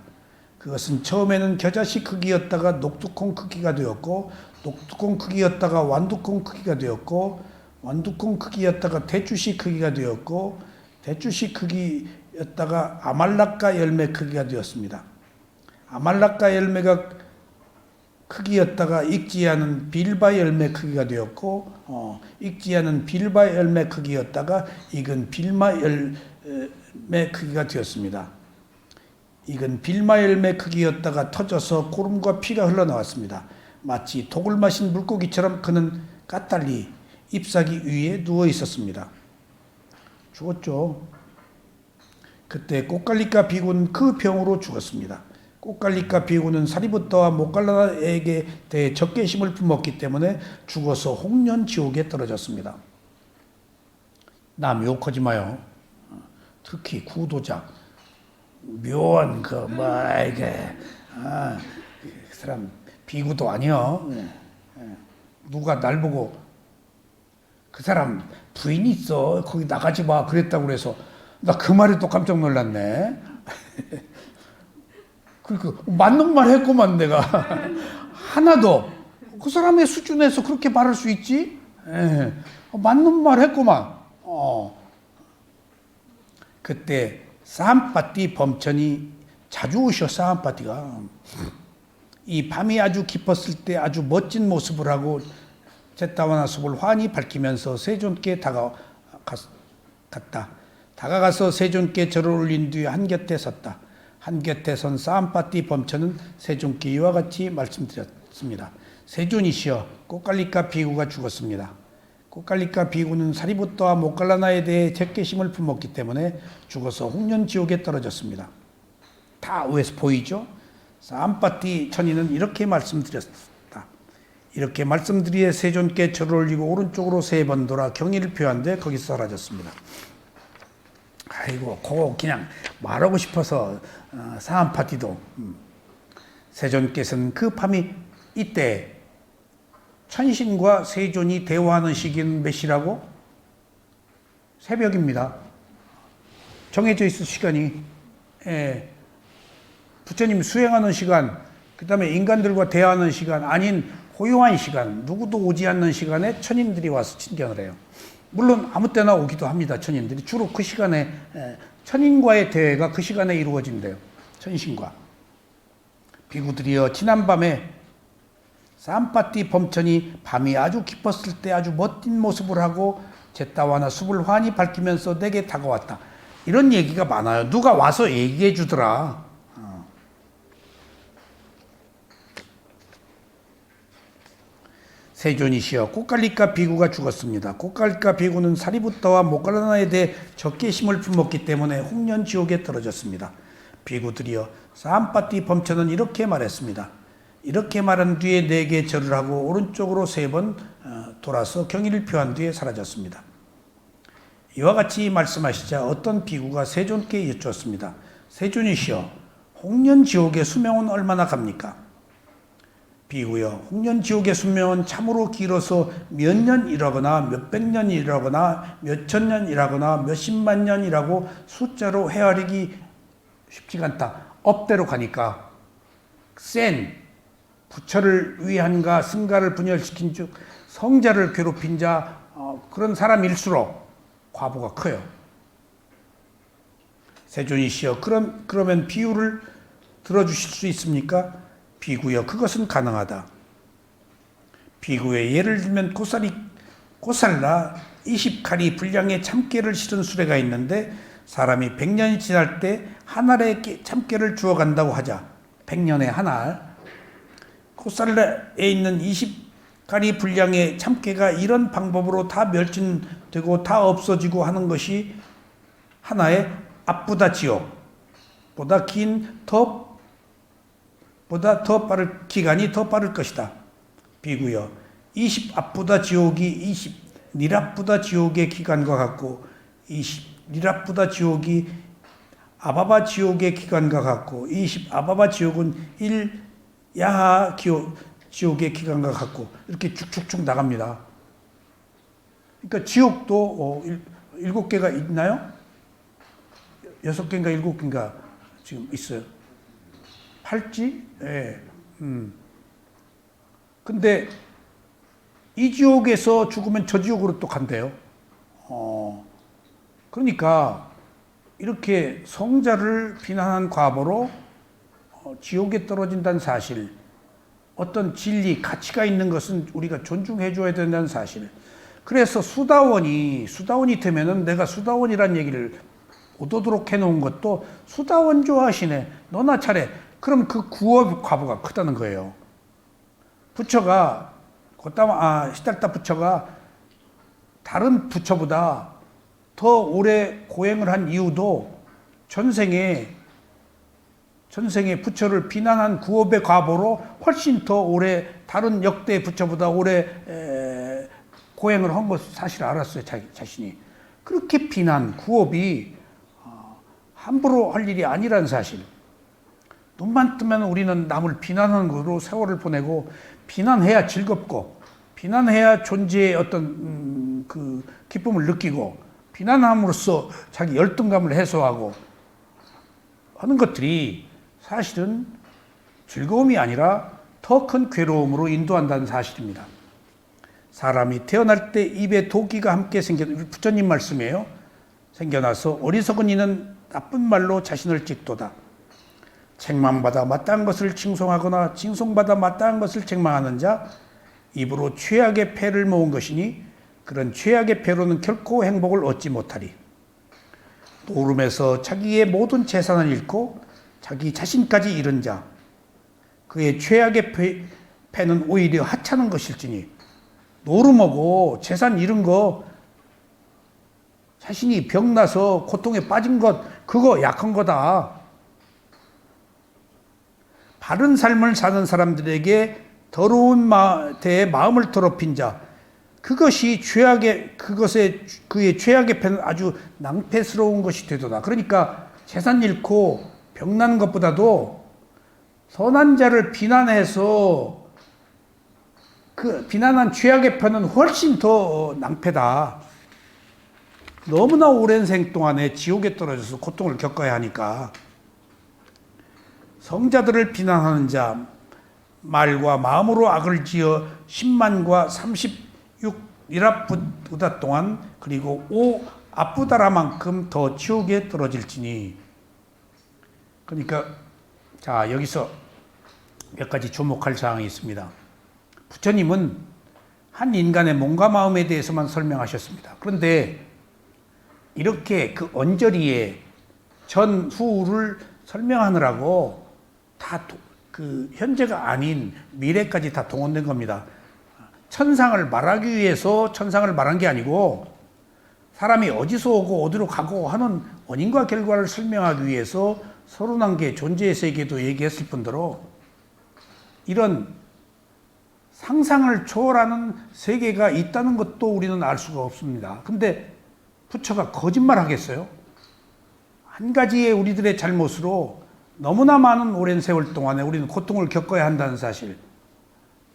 [SPEAKER 1] 그것은 처음에는 겨자씨 크기였다가 녹두콩 크기가 되었고 녹두콩 크기였다가 완두콩 크기가 되었고 완두콩 크기였다가 대추씨 크기가 되었고 대추씨 크기였다가 아말라카 열매 크기가 되었습니다. 아말라카 열매가 크기였다가 익지 않은 빌바 열매 크기가 되었고 익지 않은 빌바 열매 크기였다가 익은 빌마 열매 크기가 되었습니다. 익은 빌마 열매 크기였다가 터져서 고름과 피가 흘러나왔습니다. 마치 독을 마신 물고기처럼 그는 까탈리 잎사귀 위에 누워 있었습니다. 죽었죠. 그때 꽃갈릴까 비구는 그 병으로 죽었습니다. 꽃갈릴까 비구는 사리붓다와 목갈라나에게 대해 적개심을 품었기 때문에 죽어서 홍련 지옥에 떨어졌습니다. 남 욕하지 마요. 특히 구도자 묘한 그 사람 비구도 아니요. 누가 날 보고 그 사람 부인 있어 거기 나가지 마 그랬다고 그래서 나 그 말에 또 깜짝 놀랐네. 그러니까 맞는 말 했구만 내가. 하나도 그 사람의 수준에서 그렇게 말할 수 있지? 맞는 말 했구만. 그때 사암파티 범천이 자주 오셔. 사암파티가 이 밤이 아주 깊었을 때 아주 멋진 모습을 하고 잿다와나 숲을 환히 밝히면서 세존께 다가갔다. 다가가서 세존께 절을 올린 뒤에 한곁에 섰다. 한곁에 선 사암파티 범천은 세존께 이와 같이 말씀드렸습니다. 세존이시여 꽃갈릴까 비구가 죽었습니다. 꽃갈릴까 비구는 사리붓다와 목갈라나에 대해 적개심을 품었기 때문에 죽어서 홍련지옥에 떨어졌습니다. 다 위에서 보이죠? 사암파티 천인은 이렇게 말씀드렸다. 이렇게 말씀드리에 세존께 절을 올리고 오른쪽으로 3번 돌아 경의를 표한 뒤에 거기서 사라졌습니다. 아이고 그거 그냥 말하고 싶어서 사암파티도 세존께서는 그 밤이 이때 천신과 세존이 대화하는 시기는 몇 시라고? 새벽입니다. 정해져 있을 시간이 부처님 수행하는 시간, 그 다음에 인간들과 대화하는 시간 아닌 고요한 시간, 누구도 오지 않는 시간에 천인들이 와서 친경을 해요. 물론 아무 때나 오기도 합니다. 천인들이 주로 그 시간에 천인과의 대회가 그 시간에 이루어진대요. 천신과 비구들이여 지난밤에 사암파티 범천이 밤이 아주 깊었을 때 아주 멋진 모습을 하고 잿다와나 숲을 환히 밝히면서 내게 다가왔다. 이런 얘기가 많아요. 누가 와서 얘기해 주더라. 세존이시여 꽃갈릴까 비구가 죽었습니다. 꽃갈릴까 비구는 사리붓다와 목갈라나에 대해 적개심을 품었기 때문에 홍련지옥에 떨어졌습니다. 비구들이여 사암파티 범천은 이렇게 말했습니다. 이렇게 말한 뒤에 내게 절을 하고 오른쪽으로 3번 돌아서 경의를 표한 뒤에 사라졌습니다. 이와 같이 말씀하시자 어떤 비구가 세존께 여쭈었습니다. 세존이시여 홍련지옥의 수명은 얼마나 갑니까? 비구여 홍련지옥의 수명은 참으로 길어서 몇 년이라거나 몇백 년이라거나 몇천 년이라거나 몇십만 년이라고 숫자로 헤아리기 쉽지가 않다. 업대로 가니까 센 부처를 위한가 승가를 분열시킨 즉 성자를 괴롭힌 자 그런 사람일수록 과보가 커요. 세존이시여 그러면 비유를 들어주실 수 있습니까? 비구여 그것은 가능하다. 비구에 예를 들면 고살라 20가리 분량의 참깨를 실은 수레가 있는데 사람이 100년이 지날 때 한 알의 참깨를 주워간다고 하자. 100년에 한 알. 고살라에 있는 20가리 분량의 참깨가 이런 방법으로 다 멸진되고 다 없어지고 하는 것이 하나의 앞부다 지옥보다 기간이 더 빠를 것이다. 비구여 20 앞부다 지옥이 20 니랍부다 지옥의 기간과 같고 20 니랍부다 지옥이 아바바 지옥의 기간과 같고 20 아바바 지옥은 1 야하 지옥의 기간과 같고 이렇게 쭉쭉쭉 나갑니다. 그러니까 지옥도 7개가 있나요? 6개인가 7개인가 지금 있어요. 8지? 예. 근데 이 지옥에서 죽으면 저 지옥으로 또 간대요. 그러니까 이렇게 성자를 비난한 과보로 지옥에 떨어진다는 사실, 어떤 진리, 가치가 있는 것은 우리가 존중해 줘야 된다는 사실. 그래서 수다원이 되면은 내가 수다원이란 얘기를 오도독 해놓은 것도 수다원 좋아하시네. 너나 차례. 그럼 그 구업 과보가 크다는 거예요. 부처가 시달다 부처가 다른 부처보다 더 오래 고행을 한 이유도 전생에 부처를 비난한 구업의 과보로 훨씬 더 오래 다른 역대 부처보다 오래 고행을 한 것 사실 알았어요. 자신이. 그렇게 비난, 구업이 함부로 할 일이 아니란 사실. 눈만 뜨면 우리는 남을 비난하는 것으로 세월을 보내고 비난해야 즐겁고 비난해야 존재의 어떤 그 기쁨을 느끼고 비난함으로써 자기 열등감을 해소하고 하는 것들이 사실은 즐거움이 아니라 더 큰 괴로움으로 인도한다는 사실입니다. 사람이 태어날 때 입에 도끼가 함께 부처님 말씀이에요. 생겨나서 어리석은 이는 나쁜 말로 자신을 찍도다. 책망받아 마땅한 것을 칭송하거나 칭송받아 마땅한 것을 책망하는 자 입으로 최악의 패를 모은 것이니 그런 최악의 패로는 결코 행복을 얻지 못하리. 노름에서 자기의 모든 재산을 잃고 자기 자신까지 잃은 자 그의 최악의 패는 오히려 하찮은 것일지니 노름하고 재산 잃은 거 자신이 병나서 고통에 빠진 것 그거 약한 거다. 바른 삶을 사는 사람들에게 더러운 데에 마음을 더럽힌 자 그의 최악의 패는 아주 낭패스러운 것이 되도다. 그러니까 재산 잃고 병난 것보다도 선한 자를 비난해서 그 비난한 최악의 패는 훨씬 더 낭패다. 너무나 오랜 생 동안에 지옥에 떨어져서 고통을 겪어야 하니까 성자들을 비난하는 자 말과 마음으로 악을 지어 10만과 36이랍부다 동안 그리고 5 아프다라만큼 더 지옥에 떨어질지니. 그러니까 자 여기서 몇 가지 주목할 사항이 있습니다. 부처님은 한 인간의 몸과 마음에 대해서만 설명하셨습니다. 그런데 이렇게 그 언저리에 전후를 설명하느라고 다 그 현재가 아닌 미래까지 다 동원된 겁니다. 천상을 말하기 위해서 천상을 말한 게 아니고 사람이 어디서 오고 어디로 가고 하는 원인과 결과를 설명하기 위해서 31개 존재의 세계도 얘기했을 뿐더러 이런 상상을 초월하는 세계가 있다는 것도 우리는 알 수가 없습니다. 근데 부처가 거짓말 하겠어요? 한 가지의 우리들의 잘못으로 너무나 많은 오랜 세월 동안에 우리는 고통을 겪어야 한다는 사실.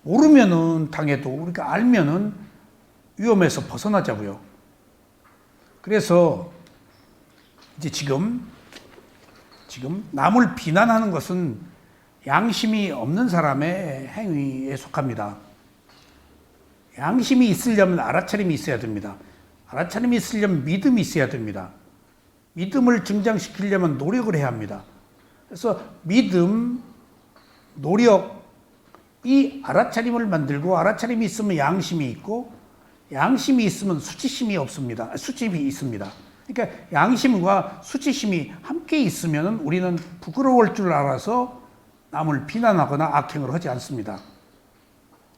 [SPEAKER 1] 모르면은 당해도 우리가 알면은 위험에서 벗어나자고요. 그래서 이제 지금 남을 비난하는 것은 양심이 없는 사람의 행위에 속합니다. 양심이 있으려면 알아차림이 있어야 됩니다. 알아차림이 있으려면 믿음이 있어야 됩니다. 믿음을 증장시키려면 노력을 해야 합니다. 그래서 믿음, 노력, 이 알아차림을 만들고, 알아차림이 있으면 양심이 있고, 양심이 있으면 수치심이 없습니다. 수치심이 있습니다. 그러니까 양심과 수치심이 함께 있으면 우리는 부끄러울 줄 알아서 남을 비난하거나 악행을 하지 않습니다.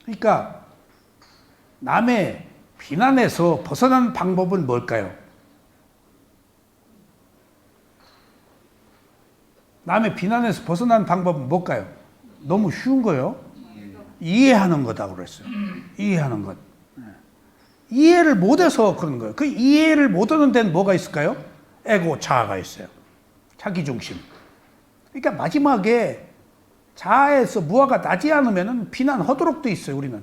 [SPEAKER 1] 그러니까 남의 비난에서 벗어난 방법은 뭘까요? 남의 비난에서 벗어난 방법은 뭘까요? 너무 쉬운 거요. 이해하는 거다 그랬어요. 이해하는 것. 이해를 못해서 그런 거예요. 그 이해를 못하는 데는 뭐가 있을까요? 에고, 자아가 있어요. 자기중심. 그러니까 마지막에 자아에서 무아가 나지 않으면 비난하도록 돼 있어요. 우리는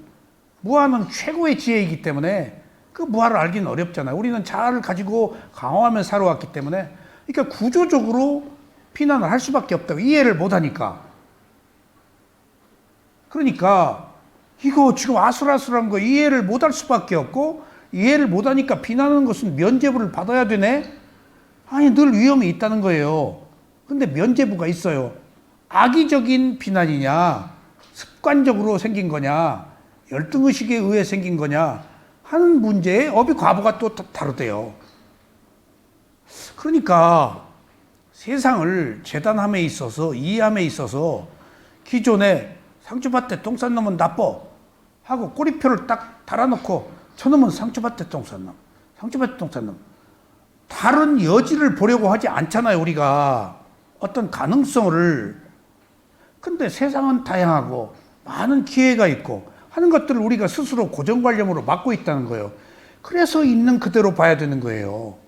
[SPEAKER 1] 무아는 최고의 지혜이기 때문에 그 무아를 알기는 어렵잖아요. 우리는 자아를 가지고 강화하며 살아왔기 때문에, 그러니까 구조적으로 비난을 할 수밖에 없다고. 이해를 못하니까. 그러니까 이거 지금 아슬아슬한 거 이해를 못할 수밖에 없고, 이해를 못하니까 비난하는 것은 면죄부를 받아야 되네? 아니, 늘 위험이 있다는 거예요. 근데 면죄부가 있어요. 악의적인 비난이냐, 습관적으로 생긴 거냐, 열등의식에 의해 생긴 거냐 하는 문제에 업의 과부가 또 다르대요. 그러니까 세상을 재단함에 있어서, 이해함에 있어서 기존에 상처밭에 똥 싼 놈은 나빠 하고 꼬리표를 딱 달아놓고 저놈은 상처밭에 똥 싼 놈, 상처밭에 똥 싼 놈, 다른 여지를 보려고 하지 않잖아요. 우리가 어떤 가능성을. 근데 세상은 다양하고 많은 기회가 있고 하는 것들을 우리가 스스로 고정관념으로 막고 있다는 거예요. 그래서 있는 그대로 봐야 되는 거예요.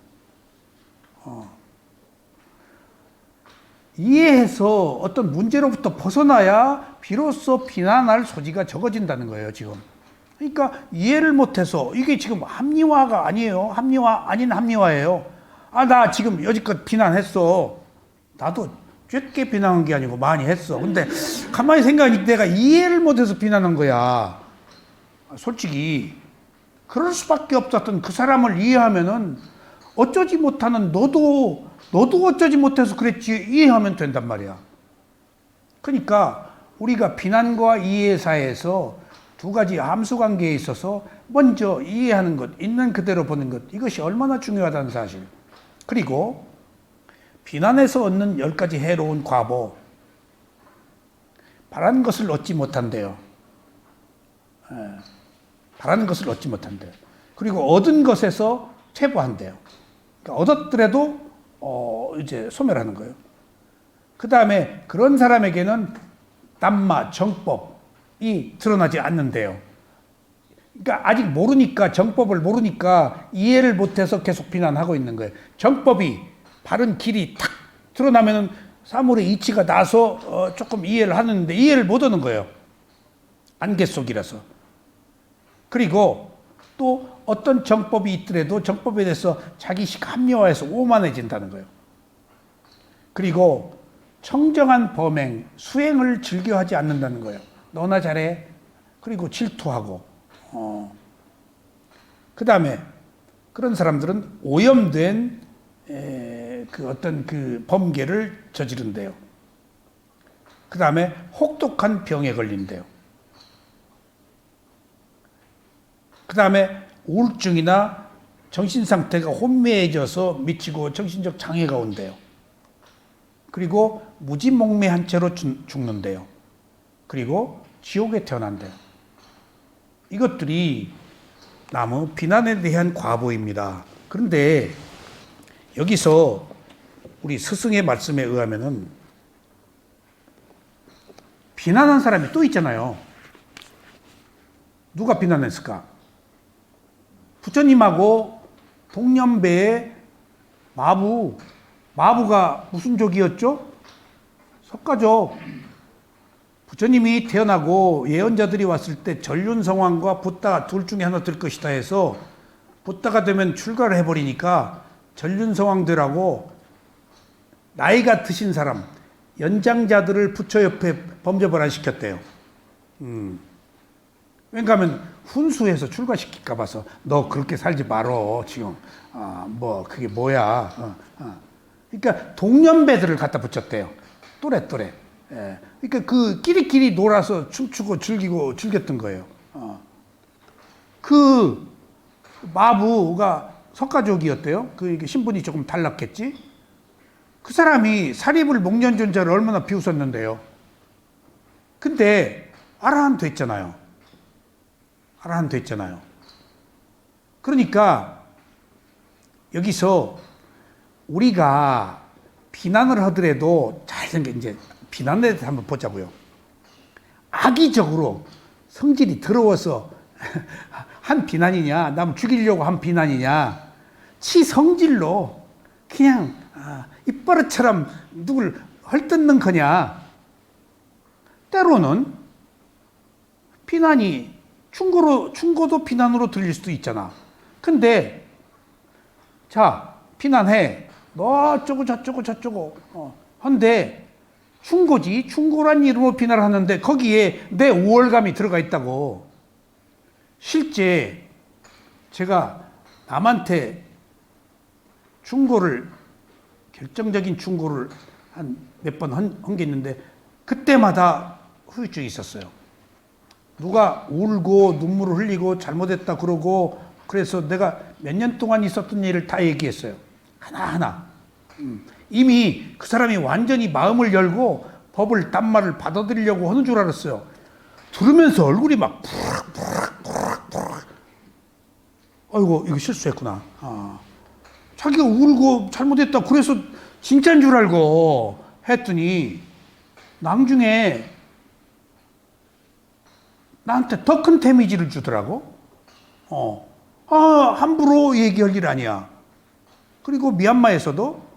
[SPEAKER 1] 이해해서 어떤 문제로부터 벗어나야 비로소 비난할 소지가 적어진다는 거예요, 지금. 그러니까 이해를 못해서, 이게 지금 합리화가 아니에요. 합리화 아닌 합리화예요. 아, 나 지금 여지껏 비난했어. 나도 쬐게 비난한 게 아니고 많이 했어. 근데 가만히 생각하니까 내가 이해를 못해서 비난한 거야. 솔직히 그럴 수밖에 없었던 그 사람을 이해하면은 어쩌지 못하는 너도 어쩌지 못해서 그랬지 이해하면 된단 말이야. 그러니까 우리가 비난과 이해 사이에서 두 가지 함수관계에 있어서 먼저 이해하는 것, 있는 그대로 보는 것, 이것이 얼마나 중요하다는 사실. 그리고 비난에서 얻는 10가지 해로운 과보. 바라는 것을 얻지 못한대요. 바라는 것을 얻지 못한대요. 그리고 얻은 것에서 퇴보한대요. 그러니까 얻었더라도 이제 소멸하는 거예요. 그 다음에 그런 사람에게는 남마, 정법이 드러나지 않는데요. 그러니까 아직 모르니까, 정법을 모르니까 이해를 못해서 계속 비난하고 있는 거예요. 정법이 바른 길이 탁 드러나면은 사물의 이치가 나서 조금 이해를 하는데 이해를 못 하는 거예요. 안개 속이라서. 그리고 또 어떤 정법이 있더라도 정법에 대해서 자기식 합리화해서 오만해진다는 거예요. 그리고 청정한 범행, 수행을 즐겨하지 않는다는 거예요. 너나 잘해. 그리고 질투하고. 그 다음에 그런 사람들은 오염된 그 어떤 그 범죄를 저지른대요. 그 다음에 혹독한 병에 걸린대요. 그 다음에 우울증이나 정신상태가 혼미해져서 미치고 정신적 장애가 온대요. 그리고 무지몽매한 채로 죽는대요. 그리고 지옥에 태어난대요. 이것들이 남의 비난에 대한 과보입니다. 그런데 여기서 우리 스승의 말씀에 의하면은 비난한 사람이 또 있잖아요. 누가 비난했을까? 부처님하고 동년배의 마부가 무슨 족이었죠? 석가족. 부처님이 태어나고 예언자들이 왔을 때 전륜성왕과 붓다 둘 중에 하나 될 것이다 해서 붓다가 되면 출가를 해버리니까 전륜성왕들하고 나이가 드신 사람, 연장자들을 부처 옆에 범죄벌 안 시켰대요. 왜냐하면 훈수해서 출가시킬까 봐서 너 그렇게 살지 말어 지금 뭐 그게 뭐야. 그러니까 동년배들을 갖다 붙였대요. 또래. 예. 그러니까 그 끼리끼리 놀아서 춤추고 즐겼던 거예요. 그 마부가 석가족이었대요. 그 이게 신분이 조금 달랐겠지. 그 사람이 사립을 목련존자를 얼마나 비웃었는데요. 근데 아라한 됐잖아요. 그러니까 여기서 우리가 비난을 하더라도 이제 비난에 대해서 한번 보자고요. 악의적으로 성질이 더러워서 한 비난이냐, 남 죽이려고 한 비난이냐, 치 성질로 그냥 입버릇처럼 누굴 헐뜯는 거냐. 때로는 비난이 충고도 비난으로 들릴 수도 있잖아. 근데 자, 비난해. 너 어쩌고 저쩌고 한데 충고란 이름으로 비난을 하는데 거기에 내 우월감이 들어가 있다고. 실제 제가 남한테 결정적인 충고를 한 몇 번 한 게 있는데 그때마다 후유증이 있었어요. 누가 울고 눈물을 흘리고 잘못했다 그러고 그래서 내가 몇 년 동안 있었던 일을 다 얘기했어요. 하나하나. 이미 그 사람이 완전히 마음을 열고 법을 딴말을 받아들이려고 하는 줄 알았어요. 들으면서 얼굴이 막 아이고 이거 실수했구나. 자기가 울고 잘못했다 그래서 진짜인 줄 알고 했더니 나중에 나한테 더 큰 데미지를 주더라고. 함부로 얘기할 일 아니야. 그리고 미얀마에서도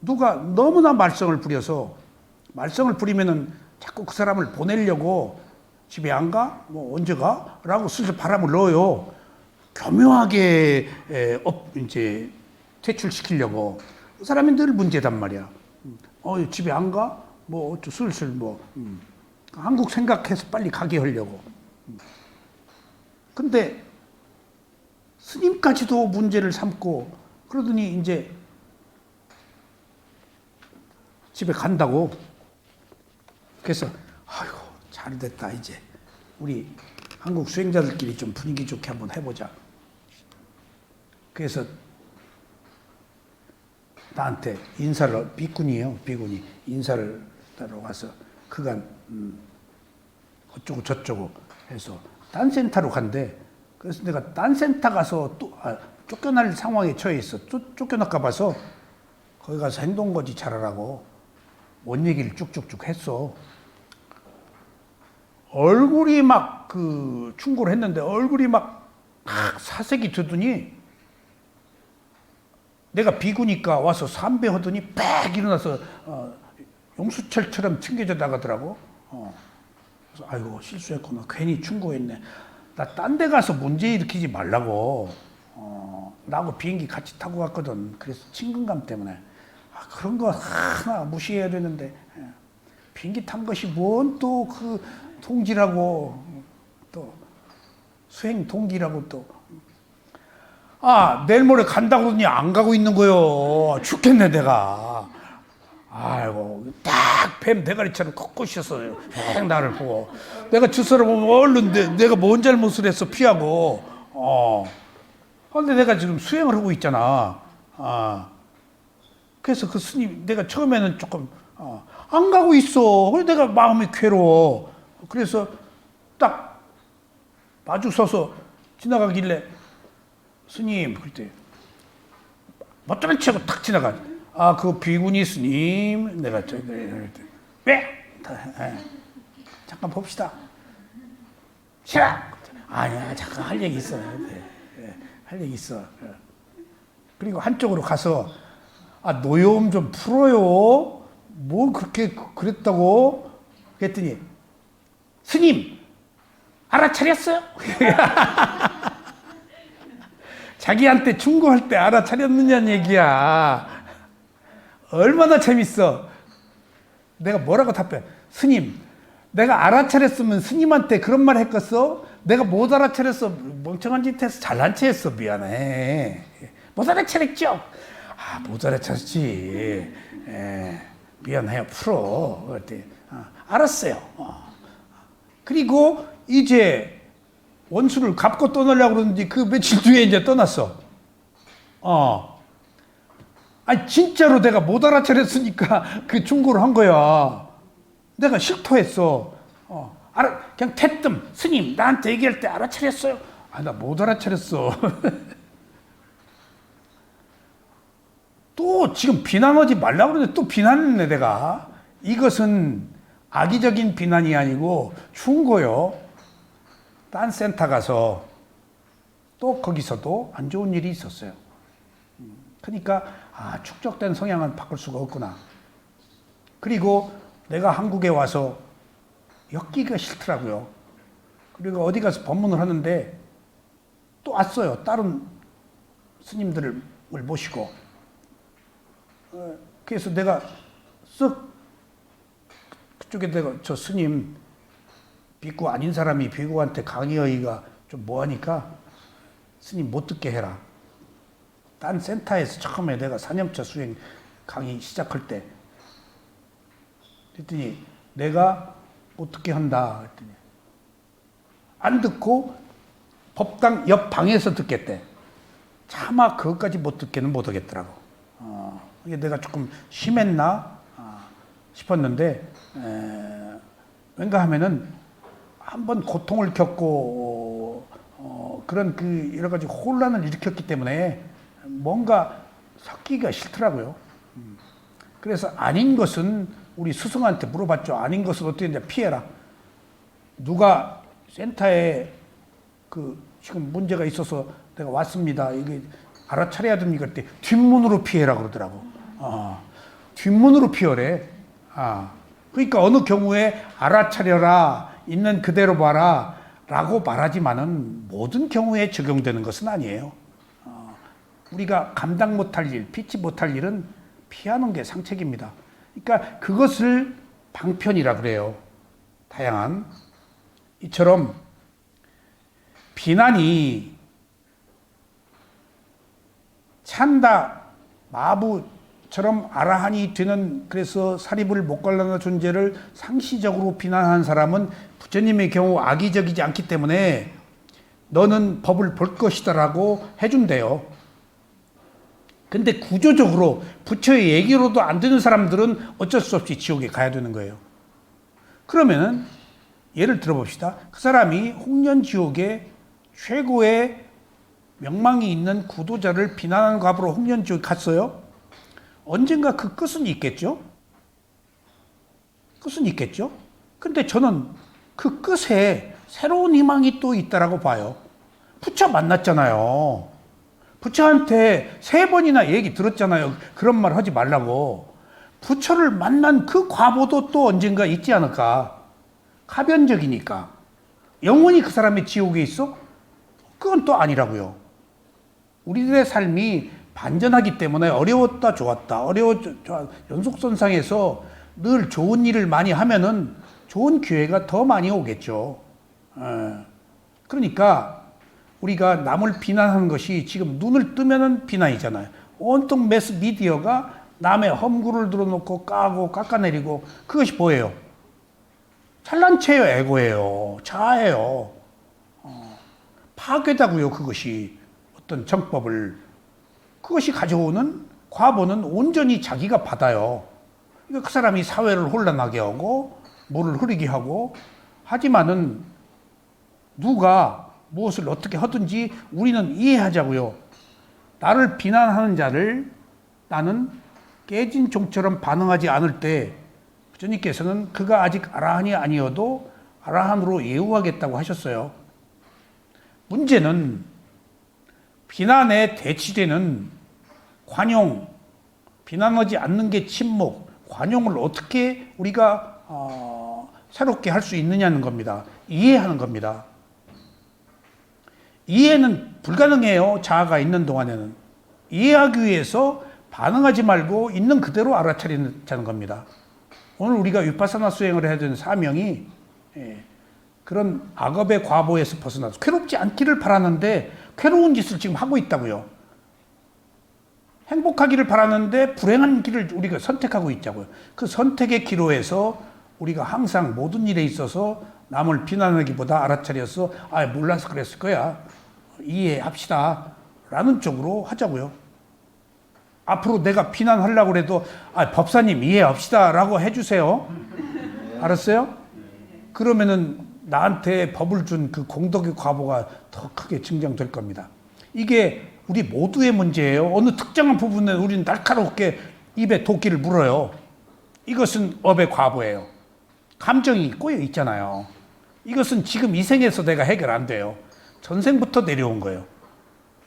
[SPEAKER 1] 누가 너무나 말썽을 부리면은 자꾸 그 사람을 보내려고 집에 안 가? 뭐 언제 가? 라고 슬슬 바람을 넣어요. 교묘하게 이제 퇴출시키려고. 그 사람이 늘 문제단 말이야. 집에 안 가? 뭐 슬슬 한국 생각해서 빨리 가게 하려고. 근데 스님까지도 문제를 삼고 그러더니 이제 집에 간다고. 그래서 아이고 잘됐다. 이제 우리 한국 수행자들끼리 좀 분위기 좋게 한번 해보자. 그래서 나한테 인사를, 비구니예요. 인사를 따러 가서 그간 어쩌고 저쩌고 해서 딴 센터로 간대. 그래서 내가 딴 센터 가서 또 쫓겨날 상황에 처해 있어. 쫓겨날까 봐서 거기 가서 행동거지 잘하라고 뭔 얘기를 쭉쭉쭉 했어. 얼굴이 막 충고를 했는데 얼굴이 막 사색이 드더니 내가 비구니까 와서 삼배 하더니 빽 일어나서 용수철처럼 튕겨져 나가더라고. 그래서 아이고 실수했구나. 괜히 충고했네. 나 딴 데 가서 문제 일으키지 말라고. 나하고 비행기 같이 타고 갔거든. 그래서 친근감 때문에. 그런 거 하나 무시해야 되는데 비행기 탄 것이 뭔 또 그 동지라고 또 수행 동기라고 또 내일 모레 간다고 그러더니 안 가고 있는 거요. 죽겠네 내가. 아이고 딱 뱀 대가리처럼 꼿꼿이었어요. 행 나를 보고 내가 저 사람 보면 얼른 내가 뭔 잘못을 했어 피하고. 근데 내가 지금 수행을 하고 있잖아. 그래서 그 스님 내가 처음에는 조금 안 가고 있어. 그래서 내가 마음이 괴로워. 그래서 딱 마주 서서 지나가길래 스님 그때 멋들은 척하고 탁 지나가. 그 비구니 스님 내가 왜? 잠깐 봅시다. 싫어. 아니야 잠깐 할 얘기 있어. 할 얘기 있어. 그리고 한쪽으로 가서 노여움 좀 풀어요. 뭐 그렇게 그랬다고? 그랬더니 스님 알아차렸어요? 자기한테 충고할 때 알아차렸느냐는 얘기야. 얼마나 재밌어. 내가 뭐라고 답해? 스님, 내가 알아차렸으면 스님한테 그런 말 했겠어? 내가 못 알아차렸어. 멍청한 짓 해서 잘난 체 했어. 미안해. 못 알아차렸죠? 못 알아차렸지. 미안해요. 풀어. 그랬더니, 알았어요. 그리고 이제 원수를 갚고 떠나려고 그러는데 그 며칠 뒤에 이제 떠났어. 아니, 진짜로 내가 못 알아차렸으니까 그 충고를 한 거야. 내가 실토했어. 그냥 대뜸, 스님, 나한테 얘기할 때 알아차렸어요. 나 못 알아차렸어. 또 지금 비난하지 말라고 그러는데 또 비난했네, 내가. 이것은 악의적인 비난이 아니고 충고요. 딴 센터 가서 또 거기서도 안 좋은 일이 있었어요. 그러니까 축적된 성향은 바꿀 수가 없구나. 그리고 내가 한국에 와서 엮기가 싫더라고요. 그리고 어디 가서 법문을 하는데 또 왔어요. 다른 스님들을 모시고. 그래서 내가 그쪽에 내가 저 스님 비구 아닌 사람이 비구한테 강의하기가 좀 뭐하니까 스님 못 듣게 해라. 딴 센터에서 처음에 내가 4년차 수행 강의 시작할 때 그랬더니 내가 못 듣게 한다 했더니 안 듣고 법당 옆 방에서 듣겠대. 차마 그것까지 못 듣게는 못 하겠더라고. 이게 내가 조금 심했나 싶었는데 왠가 하면은 한번 고통을 겪고 그런 그 여러 가지 혼란을 일으켰기 때문에 뭔가 섞기가 싫더라고요. 그래서 아닌 것은 우리 스승한테 물어봤죠. 아닌 것은 어떻게 이제 피해라. 누가 센터에 그 지금 문제가 있어서 내가 왔습니다. 이게 알아차려야 됩니까? 그때 뒷문으로 피해라 그러더라고. 뒷문으로 피하래. 그러니까 어느 경우에 알아차려라, 있는 그대로 봐라 라고 말하지만은 모든 경우에 적용되는 것은 아니에요. 우리가 감당 못할 일, 피치 못할 일은 피하는 게 상책입니다. 그러니까 그것을 방편이라 그래요. 다양한. 이처럼 비난이 찬다, 마부처럼 아라한이 되는, 그래서 사리불 목갈라나 존재를 상시적으로 비난하는 사람은 부처님의 경우 악의적이지 않기 때문에 너는 법을 볼 것이다라고 해준대요. 근데 구조적으로 부처의 얘기로도 안 되는 사람들은 어쩔 수 없이 지옥에 가야 되는 거예요. 그러면은 예를 들어봅시다. 그 사람이 홍련지옥에 최고의 명망이 있는 구도자를 비난하는 값으로 홍련지옥에 갔어요. 언젠가 그 끝은 있겠죠? 끝은 있겠죠? 근데 저는 그 끝에 새로운 희망이 또 있다라고 봐요. 부처 만났잖아요. 부처한테 3번이나 얘기 들었잖아요. 그런 말 하지 말라고. 부처를 만난 그 과보도 또 언젠가 있지 않을까. 가변적이니까. 영원히 그 사람이 지옥에 있어? 그건 또 아니라고요. 우리들의 삶이 반전하기 때문에 어려웠다 좋았다, 연속선상에서 늘 좋은 일을 많이 하면은 좋은 기회가 더 많이 오겠죠. 그러니까 우리가 남을 비난하는 것이 지금 눈을 뜨면은 비난이잖아요. 온통 매스 미디어가 남의 험구를 들어놓고 까고 깎아내리고, 그것이 뭐예요? 잘난 체예요, 에고예요, 자아예요. 파괴다고요. 그것이 어떤 정법을, 그것이 가져오는 과보는 온전히 자기가 받아요. 그러니까 그 사람이 사회를 혼란하게 하고 물을 흐리게 하고, 하지만은 누가 무엇을 어떻게 하든지 우리는 이해하자고요. 나를 비난하는 자를 나는 깨진 종처럼 반응하지 않을 때 부처님께서는 그가 아직 아라한이 아니어도 아라한으로 예우하겠다고 하셨어요. 문제는 비난에 대치되는 관용, 비난하지 않는 게 침묵, 관용을 어떻게 우리가 새롭게 할 수 있느냐는 겁니다. 이해하는 겁니다. 이해는 불가능해요. 자아가 있는 동안에는. 이해하기 위해서 반응하지 말고 있는 그대로 알아차리자는 겁니다. 오늘 우리가 위파사나 수행을 해야 되는 사명이 그런 악업의 과보에서 벗어나서 괴롭지 않기를 바라는데 괴로운 짓을 지금 하고 있다고요. 행복하기를 바라는데 불행한 길을 우리가 선택하고 있자고요. 그 선택의 기로에서 우리가 항상 모든 일에 있어서 남을 비난하기보다 알아차려서 몰라서 그랬을 거야. 이해합시다. 라는 쪽으로 하자고요. 앞으로 내가 비난하려고 해도 법사님 이해합시다 라고 해주세요. 알았어요? 그러면은 나한테 법을 준 그 공덕의 과보가 더 크게 증정될 겁니다. 이게 우리 모두의 문제예요. 어느 특정한 부분에 우리는 날카롭게 입에 도끼를 물어요. 이것은 업의 과보예요. 감정이 꼬여 있잖아요. 이것은 지금 이 생에서 내가 해결 안 돼요. 전생부터 내려온 거예요.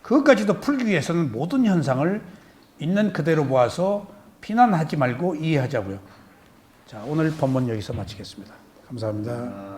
[SPEAKER 1] 그것까지도 풀기 위해서는 모든 현상을 있는 그대로 보아서 비난하지 말고 이해하자고요. 자, 오늘 본문 여기서 마치겠습니다. 감사합니다.